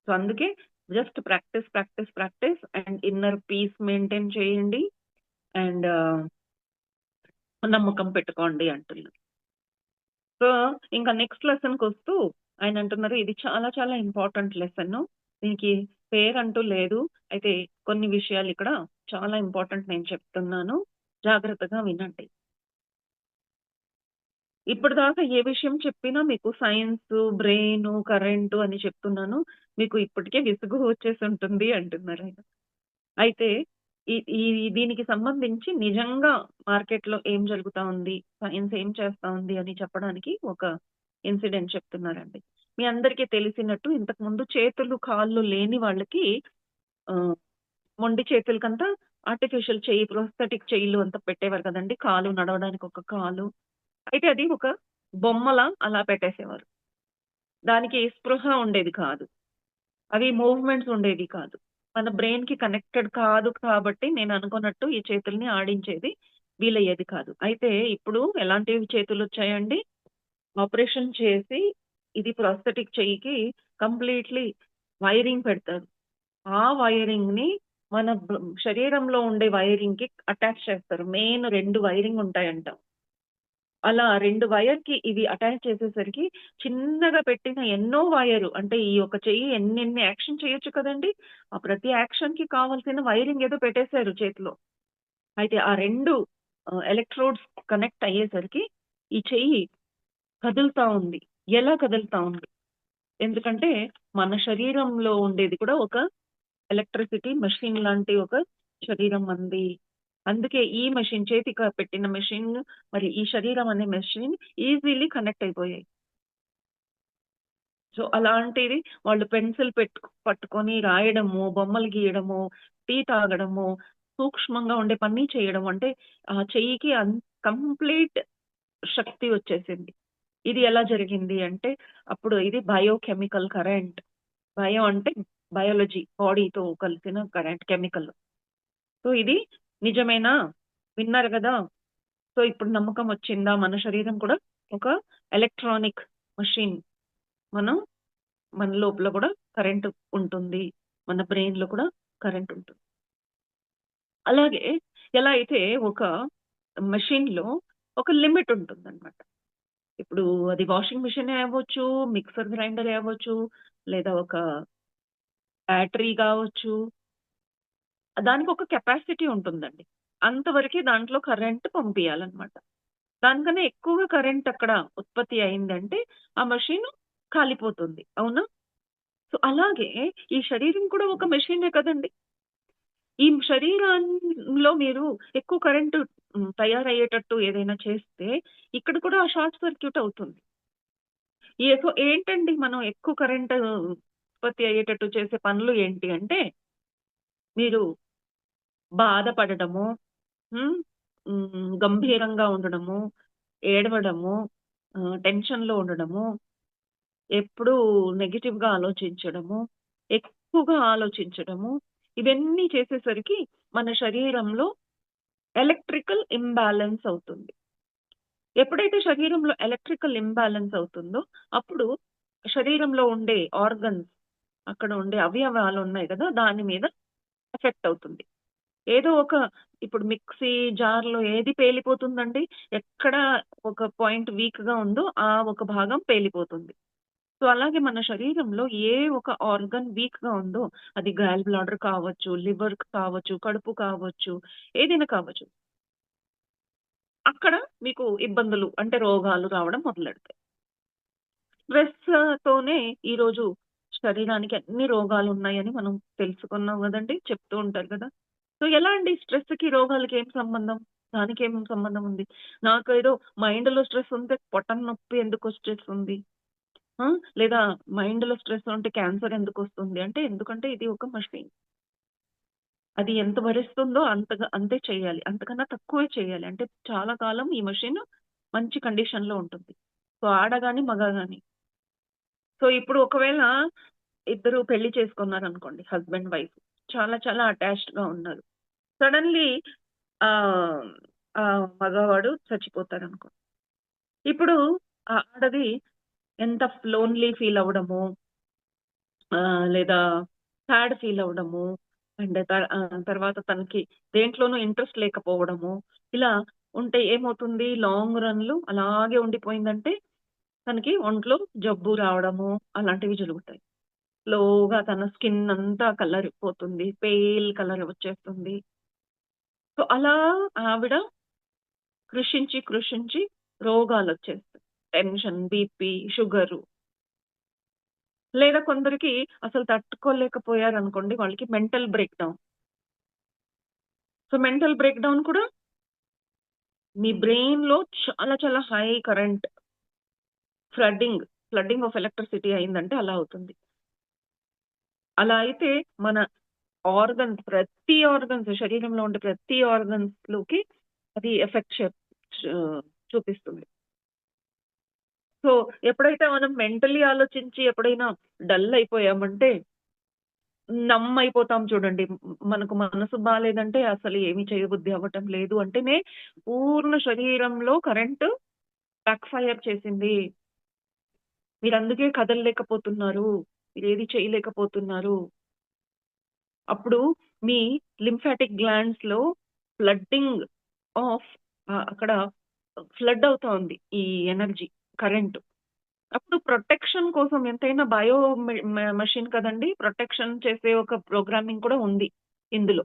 సో, అందుకే just practice, practice, practice and inner peace maintain చేయండి. అండ్ నమ్మకం పెట్టుకోండి అంటున్నారు. సో, ఇంకా నెక్స్ట్ లెసన్‌కొస్తూ ఆయనంటున్నారు, "ఇది చాలా చాలా ఇంపార్టెంట్ లెసను. దీనికి పేరంటూ లేదు. అయితే కొన్ని విషయాలిక్కడ చాలా ఇంపార్టెంట్ నేను చెప్తున్నాను. జాగ్రత్తగా వినండి." ఇప్పటిదాకా ఏ విషయం చెప్పినా మీకు సైన్సు, బ్రెయిను, కరెంటు అని చెప్తున్నాను. మీకు ఇప్పటికే విసుగు వచ్చేసుంటుంది అంటున్నారాయన. అయితే ఈ ఈ దీనికి సంబంధించి నిజంగా మార్కెట్‌లో ఏం జరుగుతా ఉంది, సైన్స్ ఏం చేస్తా ఉంది అని చెప్పడానికి ఒక ఇన్సిడెంట్ చెప్తున్నారండి. మీ అందరికీ తెలిసినట్టు ఇంతకుముందు చేతులు, కాళ్ళు లేని వాళ్ళకి ఆహ్, మొండి చేతులకంతా ఆర్టిఫిషియల్ చెయ్యి, ప్రోస్థెటిక్ చెయ్యిలు అంతా పెట్టేవారు కదండీ! కాలు నడవడానికి ఒక కాలు. అయితే అది ఒక బొమ్మలా అలా పెట్టేసేవారు. దానికి స్పృహ ఉండేది కాదు. అవి మూవ్‌మెంట్స్ ఉండేవి కాదు. మన బ్రెయిన్‌కి కనెక్టెడ్ కాదు కాబట్టి నేననుకున్నట్టు ఈ చేతుల్ని ఆడించేది వీలయ్యేది కాదు. అయితే ఇప్పుడు ఎలాంటివి చేతులొచ్చాయండి? ఆపరేషన్ చేసి ఇది ప్రాస్థెటిక్ చెయ్యికి కంప్లీట్‌లీ వైరింగ్ పెడతారు. ఆ వైరింగ్‌ని మన శరీరంలో ఉండే వైరింగ్‌కి అటాచ్ చేస్తారు. మెయిన్ 2 వైరింగ్ ఉంటాయంట. అలా 2 వైర్‌కి ఇవి అటాచ్ చేసేసరికి చిన్నగా పెట్టిన ఎన్నో వైరు అంటే ఈ ఒక చెయ్యి ఎన్నెన్ని యాక్షన్ చేయొచ్చు కదండీ! ఆ ప్రతి యాక్షన్‌కి కావాల్సిన వైరింగ్ ఏదో పెట్టేసారు చేతిలో. అయితే ఆ 2 ఎలక్ట్రోడ్స్ కనెక్ట్ అయ్యేసరికి ఈ చెయ్యి కదులుతా ఉంది. ఎలా కదులుతా ఉంది? ఎందుకంటే మన శరీరంలో ఉండేది కూడా ఒక ఎలక్ట్రిసిటీ మెషిన్ లాంటి ఒక శరీరం మనది. అందుకే ఈ మెషిన్ చేతికి పెట్టిన మెషిన్ మరి ఈ శరీరం అనే మెషిన్ ఈజీలీ కనెక్ట్ అయిపోయాయి. సో, అలాంటిది వాళ్ళు పెన్సిల్ పట్టుకొని రాయడము, బొమ్మలు గీయడము, టీ తాగడము, సూక్ష్మంగా ఉండే పని చేయడం. అంటే ఆ చెయ్యికి కంప్లీట్ శక్తి వచ్చేసింది. ఇది ఎలా జరిగింది అంటే అప్పుడు ఇది బయోకెమికల్ కరెంట్. బయో అంటే బయాలజీ బాడీతో కలిసిన కరెంట్ కెమికల్. సో, ఇది నిజమేనా? విన్నారు గదా! సో, ఇప్పుడు నమ్మకం వచ్చిందా? మన శరీరం కూడా ఒక ఎలక్ట్రానిక్ మెషిన్. మనం మన లోపల గూడా కరెంట్ ఉంటుంది. మన బ్రెయిన్‌లో కూడా కరెంట్ ఉంటుంది. అలాగే ఎలా అయితే ఒక మెషిన్‌లో ఒక లిమిట్ ఉంటుందన్నమాట. ఇప్పుడు అది వాషింగ్ మిషనే అవ్వచ్చు, మిక్సర్ గ్రైండరే అవ్వచ్చు, లేదా ఒక బ్యాటరీ కావచ్చు. దానికొక కెపాసిటీ ఉంటుందండి. అంతవరకే దాంట్లో కరెంట్ పంపియాలన్నమాట. దానికన్నా ఎక్కువగా కరెంట్ అక్కడ ఉత్పత్తి అయిందంటే, ఆ మెషిను కాలిపోతుంది. అవునా? సో, అలాగే ఈ శరీరం కూడా ఒక మెషినే కదండీ! ఈ శరీరంలో మీరు ఎక్కువ కరెంటు తయారయ్యేటట్టు ఏదైనా చేస్తే, ఇక్కడ కూడా షార్ట్ సర్క్యూట్ అవుతుంది. సో, ఏంటండి మనం ఎక్కువ కరెంటు ఉత్పత్తి అయ్యేటట్టు చేసే పనులు ఏంటి అంటే, మీరు బాధపడడము, హ్మ్. గంభీరంగా ఉండడము, ఏడవడము, టెన్షన్‌లో ఉండడము, ఎప్పుడూ నెగెటివ్‌గా ఆలోచించడము, ఎక్కువగా ఆలోచించడము, ఇవన్నీ చేసేసరికి మన శరీరంలో ఎలక్ట్రికల్ ఇంబాలెన్స్ అవుతుంది. ఎప్పుడైతే శరీరంలో ఎలక్ట్రికల్ ఇంబాలెన్స్ అవుతుందో, అప్పుడు శరీరంలో ఉండే ఆర్గన్స్, అక్కడ ఉండే అవయవాలున్నాయి గదా! దాని మీద ఎఫెక్ట్ అవుతుంది. ఏదో ఒక ఇప్పుడు మిక్సీ జార్‌లో ఏది పేలిపోతుందండి? ఎక్కడ ఒక పాయింట్ వీక్‌గా ఉందో, ఆ ఒక భాగం పేలిపోతుంది. సో, అలాగే మన శరీరంలో ఏ ఒక ఆర్గన్ వీక్‌గా ఉందో, అది గాల్ బ్లాడర్ కావచ్చు, లివర్ కావచ్చు, కడుపు కావచ్చు, ఏదైనా కావచ్చు. అక్కడ మీకు ఇబ్బందులు అంటే రోగాలు రావడం మొదలెడతాయి. స్ట్రెస్‌తోనే ఈరోజు శరీరానికి అన్ని రోగాలున్నాయని మనం తెలుసుకున్నాం గదండీ! చెప్తూ ఉంటారు కదా! సో, ఎలా అండి స్ట్రెస్‌కి, రోగాలకి ఏం సంబంధం? దానికేం సంబంధం ఉంది? నాకేదో మైండ్‌లో స్ట్రెస్ ఉంటే పొట్టన నొప్పి ఎందుకొచ్చేస్తుంది? ఆ! లేదా మైండ్‌లో స్ట్రెస్ ఉంటే క్యాన్సర్ ఎందుకొస్తుంది? అంటే ఎందుకంటే ఇది ఒక మెషిన్. అది ఎంత భరిస్తుందో అంతే చేయాలి. అంతకన్నా తక్కువే చేయాలి. అంటే చాలా కాలం ఈ మెషిన్ మంచి కండిషన్‌లో ఉంటుంది. సో, ఆడ గాని, మగ గాని. సో, ఇప్పుడు ఒకవేళ ఇద్దరు పెళ్లి చేసుకున్నారనుకోండి. Husband, wife. చాలా చాలా అటాచ్డ్‌గా ఉన్నారు. సడెన్‌లీ ఆహ్, మగవాడు చచ్చిపోతారనుకోండి. ఇప్పుడు ఆ ఆడది ఎంత లోన్‌లీ ఫీల్ అవ్వడము, లేదా సాడ్ ఫీల్ అవ్వడము, అండ్ తర్వాత తనకి దేంట్లోనూ ఇంట్రెస్ట్ లేకపోవడము, ఇలా ఉంటే ఏమవుతుంది లాంగ్ రన్‌లో అలాగే ఉండిపోయిందంటే తనకి ఒంట్లో జబ్బు రావడము అలాంటివి జరుగుతాయి. స్లోగా తన స్కిన్ అంతా కలరిపోతుంది. పేల్ కలర్ వచ్చేస్తుంది. సో, అలా ఆవిడ కృషించి, కృషించి రోగాలొచ్చేస్తాయి. Tension, BP, sugar. లేదా కొందరికి అసలు తట్టుకోలేకపోయారనుకోండి వాళ్ళకి mental breakdown. So, mental breakdown కూడా మీ బ్రెయిన్‌లో చాలా చాలా high current flooding of electricity అయిందంటే అలా అవుతుంది. అలా అయితే మన ప్రతి ఆర్గన్స్ శరీరంలో ఉండే ప్రతి ఆర్గన్స్‌లోకి అది ఎఫెక్ట్ చూపిస్తుంది. సో, ఎప్పుడైతే మనం మెంటల్లీ ఆలోచించి ఎప్పుడైనా డల్ అయిపోయామంటే, అయిపోతాం చూడండి. మనకు మనసు బాలేదంటే అసలు ఏమి చేయబుద్ధి అవ్వటం లేదు అంటేనే పూర్ణ శరీరంలో కరెంటు బ్యాక్ ఫైర్ చేసింది. మీరందుకే కదలలేకపోతున్నారు. మీరేది చేయలేకపోతున్నారు. అప్పుడు మీ లింఫాటిక్ గ్లాండ్స్‌లో ఫ్లడ్డింగ్ ఆఫ్ అక్కడ ఫ్లడ్ అవుతా ఉంది. ఈ ఎనర్జీ, కరెంటు. అప్పుడు ప్రొటెక్షన్ కోసం ఎంతైనా బయో మెషిన్ కదండీ! ప్రొటెక్షన్ చేసే ఒక ప్రోగ్రామింగ్ కూడా ఉంది ఇందులో.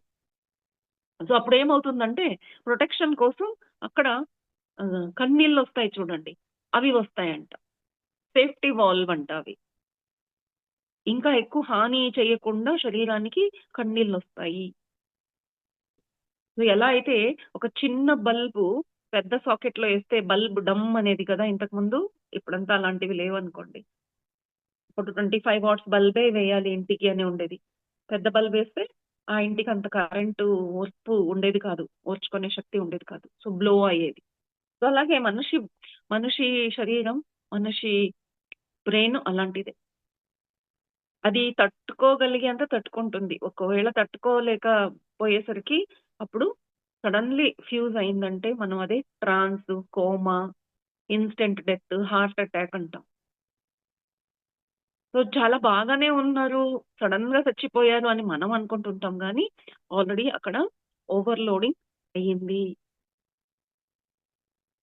సో, అప్పుడేమవుతుందంటే ప్రొటెక్షన్ కోసం అక్కడ కన్నీళ్లొస్తాయి చూడండి. అవి వస్తాయంట. సేఫ్టీ వాల్వ్ అంట అవి. ఇంకా ఎక్కువ హాని చేయకుండా శరీరానికి కన్నీళ్లొస్తాయి. సో, ఎలా అయితే ఒక చిన్న బల్బు పెద్ద సాకెట్‌లో ఏస్తే బల్బ్ డమ్ అనేది కదా ఇంతకుముందు. ఇప్పుడంతా అలాంటివి లేవనుకోండి. ఇప్పుడు 25 వాట్స్ బల్బే వేయాలి ఇంటికి అని ఉండేది. పెద్ద బల్బేస్తే ఆ ఇంటికి అంత కరెంటు ఉండేది కాదు. ఓర్చుకునే శక్తి ఉండేది కాదు. సో, బ్లో అయ్యేది. సో, అలాగే మనిషి శరీరం, మనిషి బ్రెయిన్ అలాంటిదే. అది తట్టుకోగలిగేంత తట్టుకుంటుంది. ఒకవేళ తట్టుకోలేకపోయేసరికి అప్పుడు సడెన్‌లీ ఫ్యూజ్ అయిందంటే మనం అదే trance, coma, instant death, heart attack అంటాం. సో, చాలా బాగానే ఉన్నారు. సడెన్‌గా చచ్చిపోయారు అని మనం అనుకుంటుంటాం గానీ, ఆల్రెడీ అక్కడ ఓవర్‌లోడింగ్ అయ్యింది.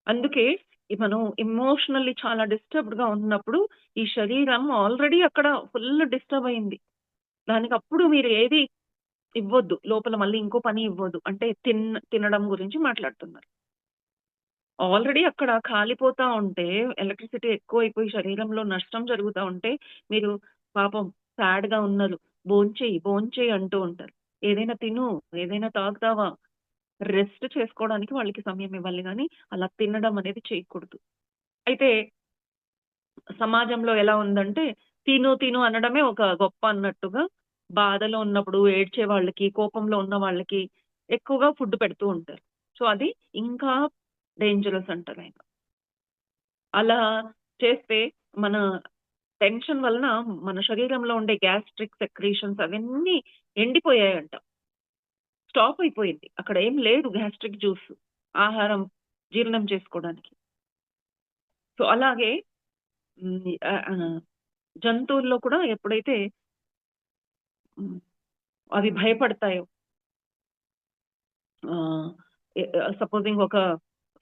అందుకే మనం ఎమోషనల్లీ చాలా డిస్టర్బ్డ్‌గా ఉన్నప్పుడు ఈ శరీరం ఆల్రెడీ అక్కడ ఫుల్ డిస్టర్బ్ అయింది. దానికప్పుడు మీరు ఏది ఇవ్వొద్దు. లోపల మళ్ళీ ఇంకో పని ఇవ్వొద్దు. అంటే తినడం గురించి మాట్లాడుతున్నారు. ఆల్రెడీ అక్కడ కాలిపోతా ఉంటే, ఎలక్ట్రిసిటీ ఎక్కువైపోయి శరీరంలో నష్టం జరుగుతా ఉంటే, మీరు పాపం సాడ్‌గా ఉన్నారు. భోంచెయి, భోంచెయి అంటూ ఉంటారు. ఏదైనా తిను, ఏదైనా తాగుతావా? రెస్ట్ చేసుకోవడానికి వాళ్ళకి సమయం ఇవ్వాలి గానీ, అలా తినడం అనేది చేయకూడదు. అయితే సమాజంలో ఎలా ఉందంటే, తిను తిను అనడమే ఒక గొప్ప అన్నట్టుగా, బాధలో ఉన్నప్పుడు ఏడ్చే వాళ్ళకి, కోపంలో ఉన్న వాళ్ళకి ఎక్కువగా ఫుడ్ పెడుతూ ఉంటారు. సో, అది ఇంకా డేంజరస్ అంటారాయన. అలా చేస్తే మన టెన్షన్ వలన మన శరీరంలో ఉండే గ్యాస్ట్రిక్ సెక్రీషన్స్ అవన్నీ ఎండిపోయాయంట. స్టాప్ అయిపోయింది. అక్కడ ఏం లేదు గ్యాస్ట్రిక్ జ్యూస్. ఆహారం జీర్ణం చేసుకోవడానికి. సో, అలాగే హ్మ్. జంతువుల్లో కూడా ఎప్పుడైతే హ్మ్. అవి భయపడతాయో ఆహ్, సపోజింగ్ ఒక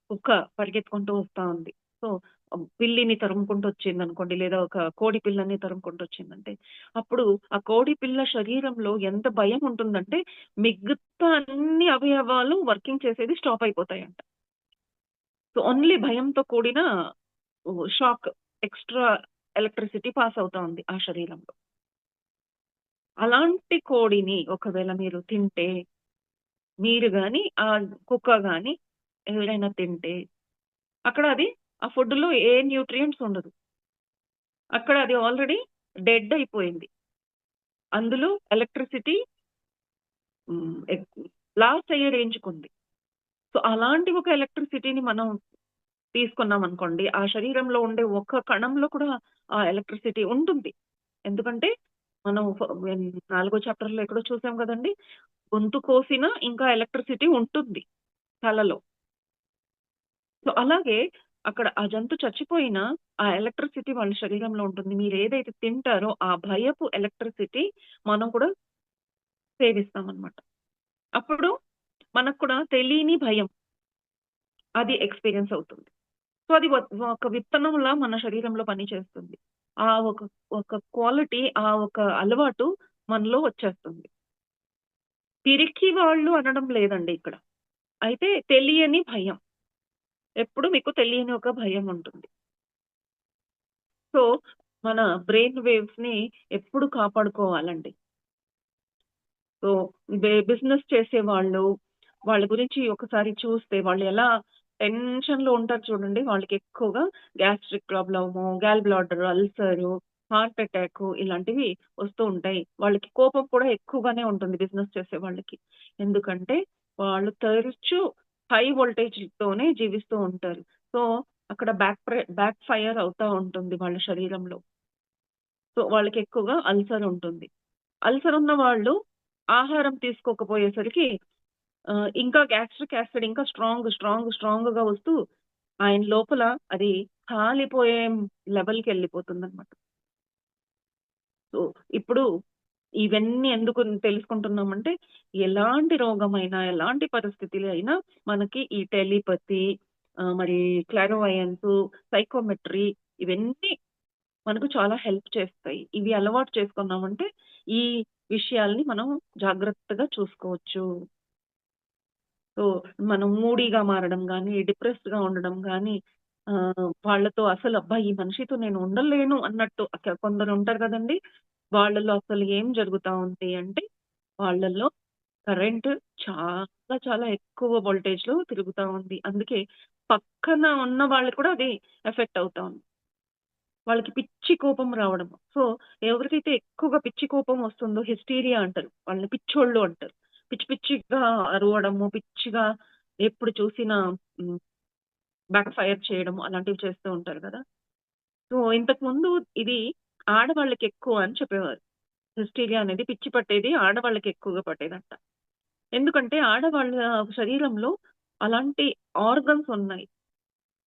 కుక్క పరిగెత్తుకుంటూ వస్తా ఉంది. సో, పిల్లిని తరుముకుంటూ వచ్చిందనుకోండి, లేదా ఒక కోడి పిల్లని తరుముకుంటూ వచ్చిందంటే, అప్పుడు ఆ కోడి పిల్ల శరీరంలో ఎంత భయం ఉంటుందంటే, మిగతా అన్ని అవయవాలు వర్కింగ్ చేసేది స్టాప్ అయిపోతాయంట. సో, ఓన్లీ భయంతో కూడిన షాక్ ఎక్స్‌ట్రా ఎలక్ట్రిసిటీ పాస్ అవుతా ఉంది ఆ శరీరంలో. అలాంటి కోడిని ఒకవేళ మీరు తింటే, మీరు గాని, ఆ కుక్క గాని ఎవరైనా తింటే, అక్కడ అది ఆ ఫుడ్‌లో ఏ న్యూట్రియంట్స్ ఉండదు. అక్కడ అది ఆల్రెడీ డెడ్ అయిపోయింది. అందులో ఎలక్ట్రిసిటీ హ్మ్. లాస్ట్ అయ్యే రేంజ్‌కుంది. సో, అలాంటి ఒక ఎలక్ట్రిసిటీని మనం తీసుకున్నామనుకోండి, ఆ శరీరంలో ఉండే ఒక్క కణంలో కూడా ఆ ఎలక్ట్రిసిటీ ఉంటుంది. ఎందుకంటే, మనం నాలుగో చాప్టర్‌లో ఎక్కడో చూసాం గదండీ! గొంతు కోసినా ఇంకా ఎలక్ట్రిసిటీ ఉంటుంది తలలో. సో, అలాగే అక్కడ ఆ జంతు చచ్చిపోయినా, ఆ ఎలక్ట్రిసిటీ వాళ్ళ శరీరంలో ఉంటుంది. మీరేదైతే తింటారో, ఆ భయపు ఎలక్ట్రిసిటీ మనం కూడా సేవిస్తామనమాట. అప్పుడు మనకు కూడా తెలియని భయం అది ఎక్స్‌పీరియన్స్ అవుతుంది. సో, అది ఒక విత్తనంలా మన శరీరంలో పనిచేస్తుంది. ఆ ఒక ఒక క్వాలిటీ, ఆ ఒక అలవాటు మనలో వచ్చేస్తుంది. పిరికి వాళ్ళు అనడం లేదండి ఇక్కడ. అయితే తెలియని భయం. ఎప్పుడు మీకు తెలియని ఒక భయం ఉంటుంది. సో, మన బ్రెయిన్ వేవ్స్‌ని ఎప్పుడు కాపాడుకోవాలండి. సో, బిజినెస్ చేసేవాళ్ళు, వాళ్ళ గురించి ఒకసారి చూస్తే వాళ్ళు ఎలా టెన్షన్‌లో ఉంటారు చూడండి. వాళ్ళకి ఎక్కువగా gastric problem, gall bladder, ulcer, heart attack ఇలాంటివి వస్తూ ఉంటాయి. వాళ్ళకి కోపం కూడా ఎక్కువగానే ఉంటుంది బిజినెస్ చేసే వాళ్ళకి. ఎందుకంటే వాళ్ళు తరచూ హై వోల్టేజ్‌తోనే జీవిస్తూ ఉంటారు. సో, అక్కడ బ్యాక్ ఫైర్ అవుతా ఉంటుంది వాళ్ళ శరీరంలో. సో, వాళ్ళకి ఎక్కువగా అల్సర్ ఉంటుంది. అల్సర్ ఉన్న వాళ్ళు ఆహారం తీసుకోకపోయేసరికి ఇంకా గ్యాస్ట్రిక్ యాసిడ్ ఇంకా స్ట్రాంగ్‌గా వస్తూ ఆయన లోపల అది కాలిపోయే లెవెల్‌కెళ్ళిపోతుందనమాట. సో, ఇప్పుడు ఇవన్నీ ఎందుకు తెలుసుకుంటున్నామంటే, ఎలాంటి రోగమైనా, ఎలాంటి పరిస్థితులు అయినా మనకి ఈ టెలిపతి మరి క్లారోవయన్స్, సైకోమెట్రీ ఇవన్నీ మనకు చాలా హెల్ప్ చేస్తాయి. ఇవి అలవాటు చేసుకున్నామంటే, ఈ విషయాల్ని మనం జాగ్రత్తగా చూసుకోవచ్చు. సో, మనం మూడీగా మారడం గానీ, డిప్రెస్డ్‌గా ఉండడం గానీ, వాళ్ళతో అసలు అబ్బా! ఈ మనిషితో నేను ఉండలేను అన్నట్టు కొందరుంటారు గదండీ! వాళ్ళలో అసలు ఏం జరుగుతా ఉంది అంటే, వాళ్ళలో కరెంట్ చాలా చాలా ఎక్కువ వోల్టేజ్‌లో తిరుగుతా ఉంది. అందుకే పక్కన ఉన్న వాళ్ళకి కూడా అది ఎఫెక్ట్ అవుతా ఉంది. వాళ్ళకి పిచ్చి కోపం రావడం. సో, ఎవరికైతే ఎక్కువగా పిచ్చి కోపం వస్తుందో హిస్టీరియా అంటారు. వాళ్ళని పిచ్చోళ్ళు అంటారు. పిచ్చి పిచ్చిగా అరవడము, పిచ్చిగా ఎప్పుడు చూసినా హ్మ్. బ్యాక్ ఫైర్ చేయడము అలాంటివి చేస్తూ ఉంటారు గదా! సో, ఇంతకుముందు ఇది ఆడవాళ్ళకి ఎక్కువ అని చెప్పేవారు. హిస్టీరియా అనేది పిచ్చి పట్టేది ఆడవాళ్ళకి ఎక్కువగా పట్టేదంట. ఎందుకంటే ఆడవాళ్ళ శరీరంలో అలాంటి ఆర్గన్స్ ఉన్నాయి.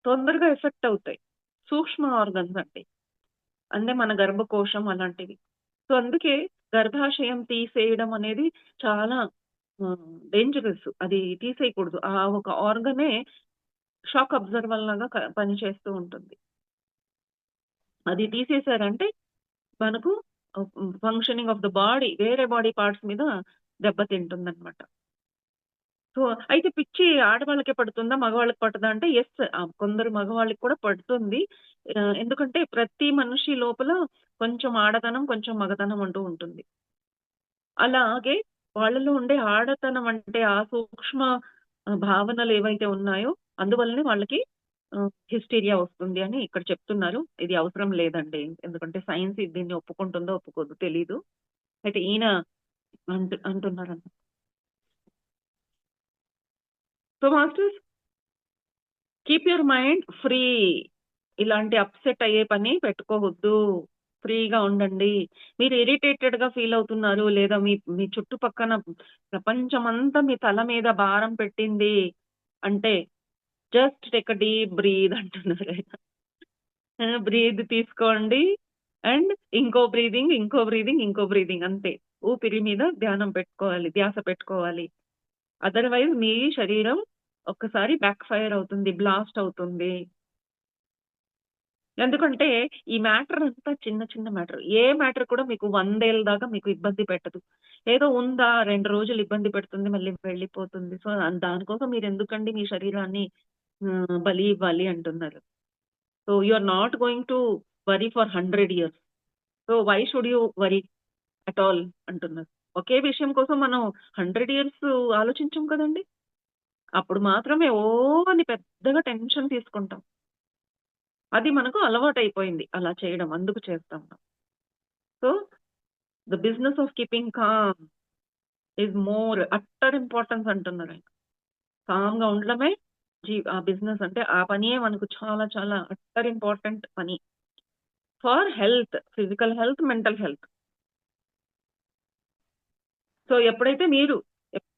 తొందరగా ఎఫెక్ట్ అవుతాయి. సూక్ష్మ ఆర్గన్స్ అండి. అంటే మన గర్భకోశం అలాంటివి. సో, అందుకే గర్భాశయం తీసేయడం అనేది చాలా డేంజరస్. అది తీసేయకూడదు. ఆ ఒక ఆర్గనే షాక్ అబ్జర్వర్ లాగా పనిచేస్తూ ఉంటుంది. అది తీసేశారంటే మనకు ఫంక్షనింగ్ ఆఫ్ ద బాడీ వేరే బాడీ పార్ట్స్ మీద దెబ్బతింటుందనమాట. సో, అయితే పిచ్చి ఆడవాళ్ళకే పడుతుందా? మగవాళ్ళకి పడదా అంటే యెస్. కొందరు మగవాళ్ళకి కూడా పడుతుంది. ఎందుకంటే ప్రతి మనిషి లోపల కొంచెం ఆడతనం, కొంచెం మగతనం అంటూ ఉంటుంది. అలాగే వాళ్ళలో ఉండే ఆడతనం అంటే ఆ సూక్ష్మ భావనలు ఏవైతే ఉన్నాయో అందువల్లనే వాళ్ళకి హిస్టీరియా వస్తుంది అని ఇక్కడ చెప్తున్నారు. ఇది అవసరం లేదండి. ఎందుకంటే సైన్స్ దీన్ని ఒప్పుకుంటుందో ఒప్పుకోదో తెలీదు. అయితే ఈయన అంటున్నారన్నమాట. So masters keep your mind free. ఇలాంటి అప్సెట్ అయ్యే పని పెట్టుకోవద్దు. ఫ్రీగా ఉండండి. మీరు ఇరిటేటెడ్‌గా ఫీల్ అవుతున్నారు లేదా మీ మీ చుట్టుపక్కన ప్రపంచమంతా మీ తల మీద భారం పెట్టింది అంటే just take a deep breath అంటున్నారాయన. బ్రీత్ తీసుకోండి అండ్ ఇంకో బ్రీతింగ్, ఇంకో బ్రీతింగ్, ఇంకో బ్రీతింగ్ అంతే. ఊపిరి మీద ధ్యాస పెట్టుకోవాలి. అదర్‌వైజ్ మీ శరీరం ఒక్కసారి బ్యాక్ ఫైర్ అవుతుంది. బ్లాస్ట్ అవుతుంది. ఎందుకంటే ఈ మ్యాటర్ అంతా చిన్న చిన్న మ్యాటర్. ఏ మ్యాటర్ కూడా మీకు 100 ఏళ్ల దాకా మీకు ఇబ్బంది పెట్టదు. ఏదో ఉందా 2 రోజులు ఇబ్బంది పెడుతుంది మళ్ళీ వెళ్ళిపోతుంది. సో, దానికోసం మీరెందుకండి మీ శరీరాన్ని బలి ఇవ్వాలి అంటున్నారు. So, you are not going to worry for 100 years. So, why should you worry at all అంటున్నారు. ఒకే విషయం కోసం మనం 100 ఇయర్స్ ఆలోచించం కదండీ! అప్పుడు మాత్రమే అని పెద్దగా టెన్షన్ తీసుకుంటాం. అది మనకు అలవాటయిపోయింది అలా చేయడం. అందుకు చేస్తాం. So, the business of keeping calm is more utter importance అంటున్నారాయన. కామ్‌గా ఉండడమే ఆ బిజినెస్ అంటే ఆ పనియే మనకు చాలా చాలా అట్టర్ ఇంపార్టెంట్ పని. For health, physical health, mental health. So, ఎప్పుడైతే మీరు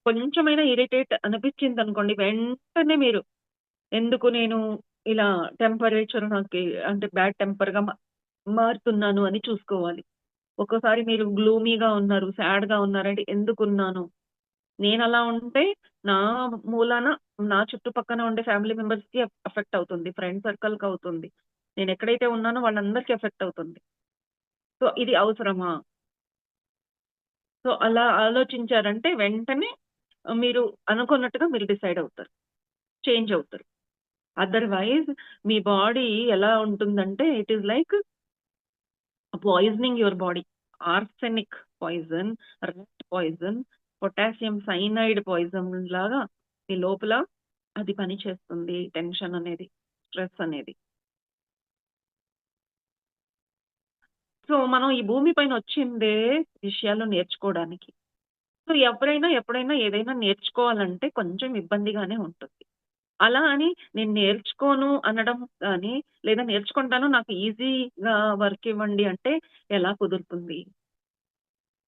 కొంచెమైనా ఇరిటేట్ అనిపించిందనుకోండి వెంటనే మీరు ఎందుకు నేను ఇలా టెంపరేచర్ నాకు అంటే బ్యాడ్ టెంపర్‌గా మారుతున్నాను అని చూసుకోవాలి. ఒక్కోసారి మీరు గ్లూమీగా ఉన్నారు, సాడ్‌గా ఉన్నారంటే ఎందుకున్నాను? నేనలా ఉంటే నా మూలాన నా చుట్టుపక్కన ఉండే ఫ్యామిలీ మెంబర్స్‌కి ఎఫెక్ట్ అవుతుంది. ఫ్రెండ్ సర్కిల్‌కి అవుతుంది. నేనెక్కడైతే ఉన్నానో వాళ్ళందరికీ ఎఫెక్ట్ అవుతుంది. సో, ఇది అవసరమా? సో, అలా ఆలోచించారంటే వెంటనే మీరు అనుకున్నట్టుగా మీరు డిసైడ్ అవుతారు. చేంజ్ అవుతారు. అదర్‌వైజ్ మీ బాడీ ఎలా ఉంటుందంటే it is like poisoning your body. Arsenic poison, red poison, potassium cyanide poison లాగా మీ లోపల అది పనిచేస్తుంది. టెన్షన్ అనేది, స్ట్రెస్ అనేది. సో, మనం ఈ భూమి పైన వచ్చిందే విషయాలు నేర్చుకోవడానికి. సో, ఎవరైనా ఎప్పుడైనా ఏదైనా నేర్చుకోవాలంటే కొంచెం ఇబ్బందిగానే ఉంటుంది. అలా అని నేను నేర్చుకోను అనడం గాని, లేదా నేర్చుకుంటాను నాకు ఈజీగా వర్క్ ఇవ్వండి అంటే ఎలా కుదురుతుంది?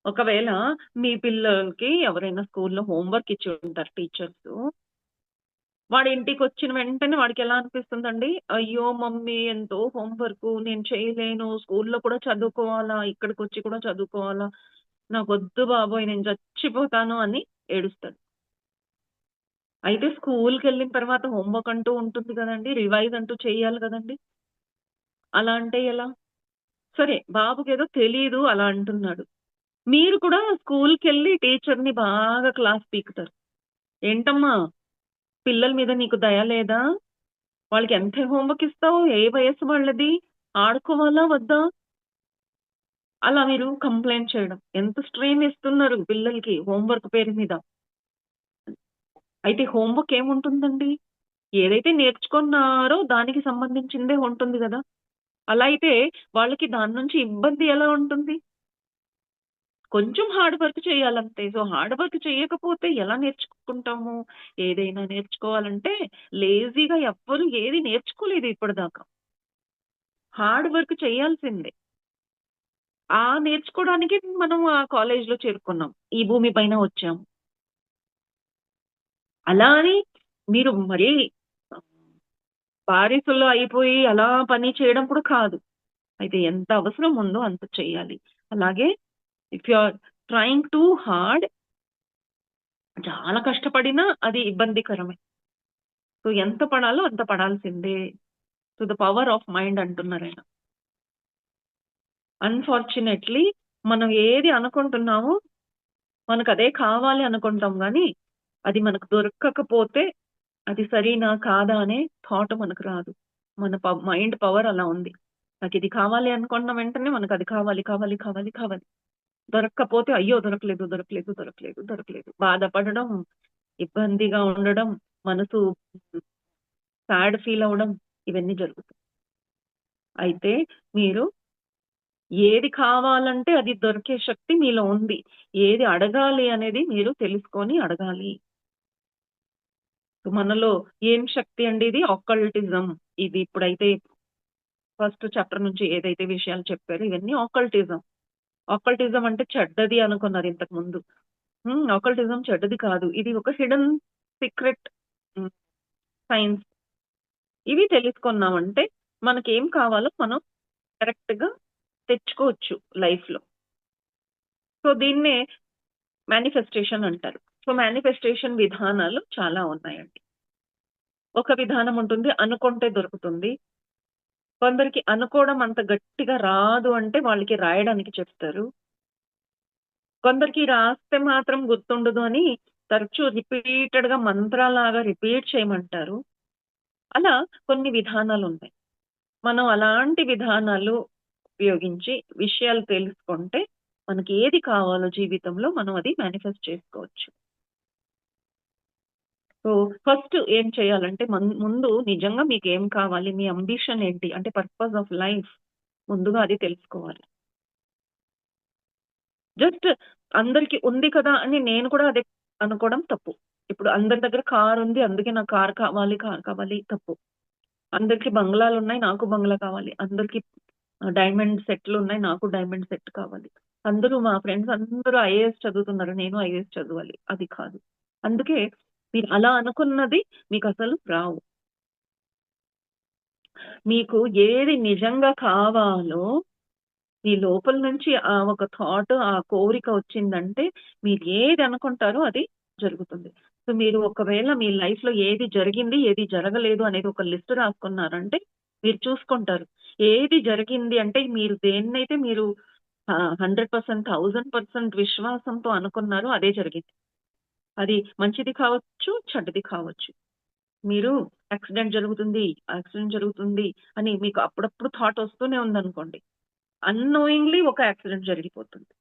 ఒకవేళ మీ పిల్లలకి ఎవరైనా స్కూల్‌లో హోమ్ వర్క్ ఇచ్చి ఉంటారు టీచర్సు. వాడు ఇంటికొచ్చిన వెంటనే వాడికెలా అనిపిస్తుందండి? అయ్యో! మమ్మీ ఎంతో హోమ్ వర్కు నేను చేయలేను. స్కూల్‌లో కూడా చదువుకోవాలా? ఇక్కడికొచ్చి కూడా చదువుకోవాలా? నాకొద్దు బాబోయ్! నేను చచ్చిపోతాను అని ఏడుస్తాడు. అయితే స్కూల్‌కెళ్ళిన తర్వాత హోమ్ వర్క్ అంటూ ఉంటుంది గదండీ! రివైజ్ అంటూ చేయాలి గదండీ! అలా అంటే ఎలా? సరే బాబుకేదో తెలీదు అలా అంటున్నాడు. మీరు కూడా స్కూల్‌కెళ్ళి టీచర్‌ని బాగా క్లాస్ పీకుతారు. ఏంటమ్మా! పిల్లల మీద నీకు దయ లేదా? వాళ్ళకి ఎంత హోమ్ వర్క్ ఇస్తావు? ఏ వయస్సు వాళ్ళది? ఆడుకోవాలా? వద్దా? అలా మీరు కంప్లెయింట్ చేయడం. ఎంత స్ట్రెయిన్ ఇస్తున్నారు పిల్లలకి హోమ్ వర్క్ పేరు మీద. అయితే హోమ్ వర్క్ ఏముంటుందండి? ఏదైతే నేర్చుకున్నారో దానికి సంబంధించిందే ఉంటుంది గదా! అలా అయితే వాళ్ళకి దాని నుంచి ఇబ్బంది ఎలా ఉంటుంది? కొంచెం హార్డ్ వర్క్ చేయాలంతే. సో, హార్డ్ వర్క్ చేయకపోతే ఎలా నేర్చుకుంటాము? ఏదైనా నేర్చుకోవాలంటే లేజీగా ఎవ్వరు ఏది నేర్చుకోలేదు ఇప్పటిదాకా. హార్డ్ వర్క్ చేయాల్సిందే. నేర్చుకోవడానికి మనం ఆ కాలేజ్‌లో చేరుకున్నాం. ఈ భూమి పైన వచ్చాము. అలా అని మీరు మరీ ఆహ్, బారిసులు అయిపోయి అలా పని చేయడం కూడా కాదు. అయితే ఎంత అవసరం ఉందో అంత చేయాలి. అలాగే if you are trying too hard చాలా కష్టపడినా అది ఇబ్బందికరమే. సో ఎంత పడాలో అంత పడాల్సిందే. To the power of mind అంటున్నారు ఆయన. అన్ఫార్చునేట్లీ మనం ఏది అనుకుంటున్నామో మనకు అదే కావాలి అనుకుంటాం గానీ, అది మనకు దొరకకపోతే అది సరీనా? కాదా? అనే థాట్ మనకు రాదు. మన మైండ్ పవర్ అలా ఉంది. నాకిది కావాలి అనుకున్న వెంటనే మనకది కావాలి, కావాలి, కావాలి, కావాలి. దొరక్కపోతే అయ్యో! దొరకలేదు, దొరకలేదు, దొరకలేదు, దొరకలేదు. బాధపడడం, ఇబ్బందిగా ఉండడం, మనసు సాడ్ ఫీల్ అవ్వడం ఇవన్నీ జరుగుతాయి. అయితే మీరు ఏది కావాలంటే అది దొరికే శక్తి మీలో ఉంది. ఏది అడగాలి అనేది మీరు తెలుసుకొని అడగాలి. మనలో ఏం శక్తి అండి ఇది? ఆకల్టిజం. ఇది ఇప్పుడైతే ఫస్ట్ చాప్టర్ నుంచి ఏదైతే విషయాలు చెప్పారో ఇవన్నీ ఆకల్టిజం. ఆకల్టిజం అంటే చెడ్డది అనుకున్నారు ఇంతకు ముందు. ఆకల్టిజం చెడ్డది కాదు. ఇది ఒక హిడెన్ సీక్రెట్ సైన్స్. ఇవి తెలుసుకున్నామంటే మనకేం కావాలో మనం కరెక్ట్‌గా తెచ్చుకోవచ్చు లైఫ్‌లో. సో దీన్నే మేనిఫెస్టేషన్ అంటారు. సో మేనిఫెస్టేషన్ విధానాలు చాలా ఉన్నాయండి. ఒక విధానం ఉంటుంది అనుకుంటే దొరుకుతుంది. కొందరికి అనుకోవడం అంత గట్టిగా రాదు అంటే వాళ్ళకి రాయడానికి చెప్తారు. కొందరికి రాస్తే మాత్రం గుర్తుండదు అని తరచూ రిపీటెడ్‌గా మంత్రాలాగా రిపీట్ చేయమంటారు. అలా కొన్ని విధానాలున్నాయి. మనం అలాంటి విధానాలు ఉపయోగించి విషయాలు తెలుసుకుంటే మనకి ఏది కావాలో జీవితంలో మనం అది మేనిఫెస్ట్ చేసుకోవచ్చు. సో ఫస్ట్ ఏం చేయాలంటే ముందు నిజంగా మీకేం కావాలి? మీ అంబిషన్ ఏంటి? అంటే పర్పస్ ఆఫ్ లైఫ్ ముందుగా అది తెలుసుకోవాలి. జస్ట్ అందరికి ఉంది కదా అని నేను కూడా అదే అనుకోవడం తప్పు. ఇప్పుడు అందరి దగ్గర కారుంది. అందుకే నాకు కారు కావాలి, కారు కావాలి తప్పు. అందరికి బంగ్లాలున్నాయి. నాకు బంగ్లా కావాలి. అందరికి డైమండ్ సెట్లున్నాయి. నాకు డైమండ్ సెట్ కావాలి. అందరూ మా ఫ్రెండ్స్ అందరూ ఐఏఎస్ చదువుతున్నారు. నేను ఐఏఎస్ చదవాలి. అది కాదు. అందుకే మీరు అలా అనుకున్నది మీకసలు రావు. మీకు ఏది నిజంగా కావాలో మీ లోపల నుంచి ఒక థాట్, ఆ కోరిక వచ్చిందంటే మీరు ఏది అనుకుంటారో అది జరుగుతుంది. సో మీరు ఒకవేళ మీ లైఫ్‌లో ఏది జరిగింది, ఏది జరగలేదు అనేది ఒక లిస్ట్ రాసుకున్నారంటే మీరు చూసుకుంటారు. ఏది జరిగింది అంటే మీరు దేన్నైతే మీరు 100%, 1000% విశ్వాసంతో అనుకున్నారో అదే జరిగింది. అది మంచిది కావచ్చు, చెడ్డది కావచ్చు. మీరు యాక్సిడెంట్ జరుగుతుంది అని మీకు అప్పుడప్పుడు థాట్ వస్తూనే ఉందనుకోండి. అన్‌నోయింగ్‌లీ ఒక యాక్సిడెంట్ జరిగిపోతుంది.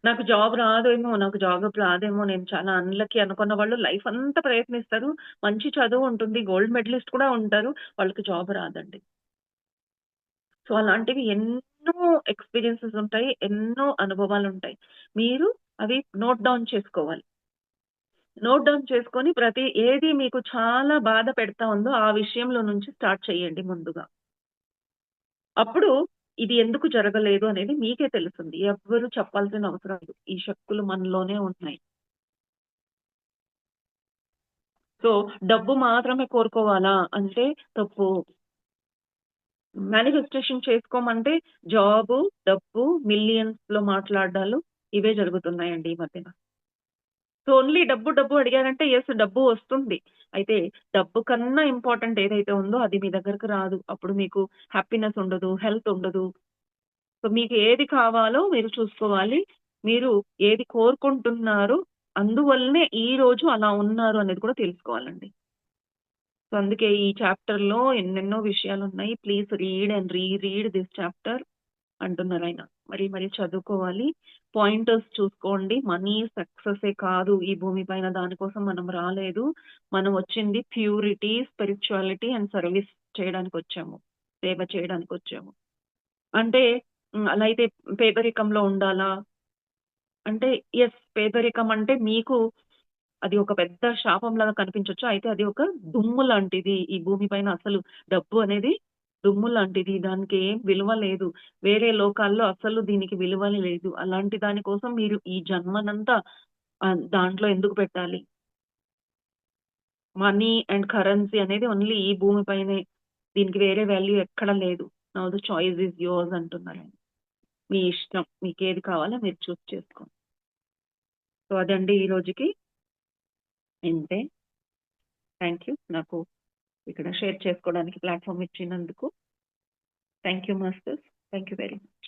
నాకు జాబ్ రాదేమో, నేను చాలా అన్‌లక్కీ అనుకున్న వాళ్ళు లైఫ్ అంతా ప్రయత్నిస్తారు. మంచి చదువు ఉంటుంది. గోల్డ్ మెడలిస్ట్ కూడా ఉంటారు. వాళ్ళకి జాబ్ రాదండి. సో, అలాంటివి ఎన్నో ఎక్స్‌పీరియన్సెస్ ఉంటాయి. ఎన్నో అనుభవాలుంటాయి. మీరు అవి నోట్ డౌన్ చేసుకోవాలి. నోట్ డౌన్ చేసుకొని ఏది మీకు చాలా బాధ పెడతా ఉందో ఆ విషయంలో నుంచి స్టార్ట్ చేయండి ముందుగా. అప్పుడు ఇది ఎందుకు జరగలేదు అనేది మీకే తెలుస్తుంది. ఎవ్వరు చెప్పాల్సిన అవసరం లేదు. ఈ శక్తులు మనలోనే ఉన్నాయి. సో, డబ్బు మాత్రమే కోరుకోవాలా అంటే తప్పు. మేనిఫెస్టేషన్ చేసుకోమంటే జాబు, డబ్బు, మిలియన్స్‌లో మాట్లాడ్డాలు ఇవే జరుగుతున్నాయండి ఈ మధ్యన. సో, ఓన్లీ డబ్బు, డబ్బు అడిగారంటే యెస్ డబ్బు వస్తుంది. అయితే డబ్బు కన్నా ఇంపార్టెంట్ ఏదైతే ఉందో అది మీ దగ్గరకు రాదు. అప్పుడు మీకు హ్యాపీనెస్ ఉండదు, హెల్త్ ఉండదు. సో, మీకు ఏది కావాలో మీరు చూసుకోవాలి. మీరు ఏది కోరుకుంటున్నారో అందువల్లనే ఈరోజు అలా ఉన్నారు అనేది కూడా తెలుసుకోవాలండి. సో, అందుకే ఈ చాప్టర్‌లో ఎన్నెన్నో విషయాలున్నాయి. Please read and read this chapter అంటున్నారాయన. మరి చదువుకోవాలి. పాయింటర్స్ చూసుకోండి. మనీ సక్సెసే కాదు ఈ భూమి పైన. దానికోసం మనం రాలేదు. మనం వచ్చింది ప్యూరిటీ, స్పిరిచువాలిటీ అండ్ సర్వీస్ చేయడానికొచ్చాము. సేవ చేయడానికొచ్చాము. అంటే అలా అయితే పేదరికంలో ఉండాలా? అంటే యెస్. పేదరికం అంటే మీకు అది ఒక పెద్ద శాపంలాగా కనిపించొచ్చు. అయితే అది ఒక దుమ్ము లాంటిది. ఈ భూమి పైన అసలు డబ్బు అనేది దుమ్ము లాంటిది. దానికి ఏం విలువ లేదు. వేరే లోకాల్లో అసలు దీనికి విలువనే లేదు. అలాంటి దాని కోసం మీరు ఈ జన్మనంతా దాంట్లో ఎందుకు పెట్టాలి? మనీ అండ్ కరెన్సీ అనేది ఓన్లీ ఈ భూమి పైనే. దీనికి వేరే వాల్యూ ఎక్కడ లేదు. Now the choice is yours అంటున్నారాయన. మీ ఇష్టం. మీకేది కావాలో మీరు చూజ్ చేసుకోండి. సో, అదండి ఈ రోజుకి. ఇంతే. థ్యాంక్ యూ నాకు ఇక్కడ షేర్ చేసుకోవడానికి ప్లాట్ఫామ్ ఇచ్చినందుకు. Thank you masters. Thank you very much.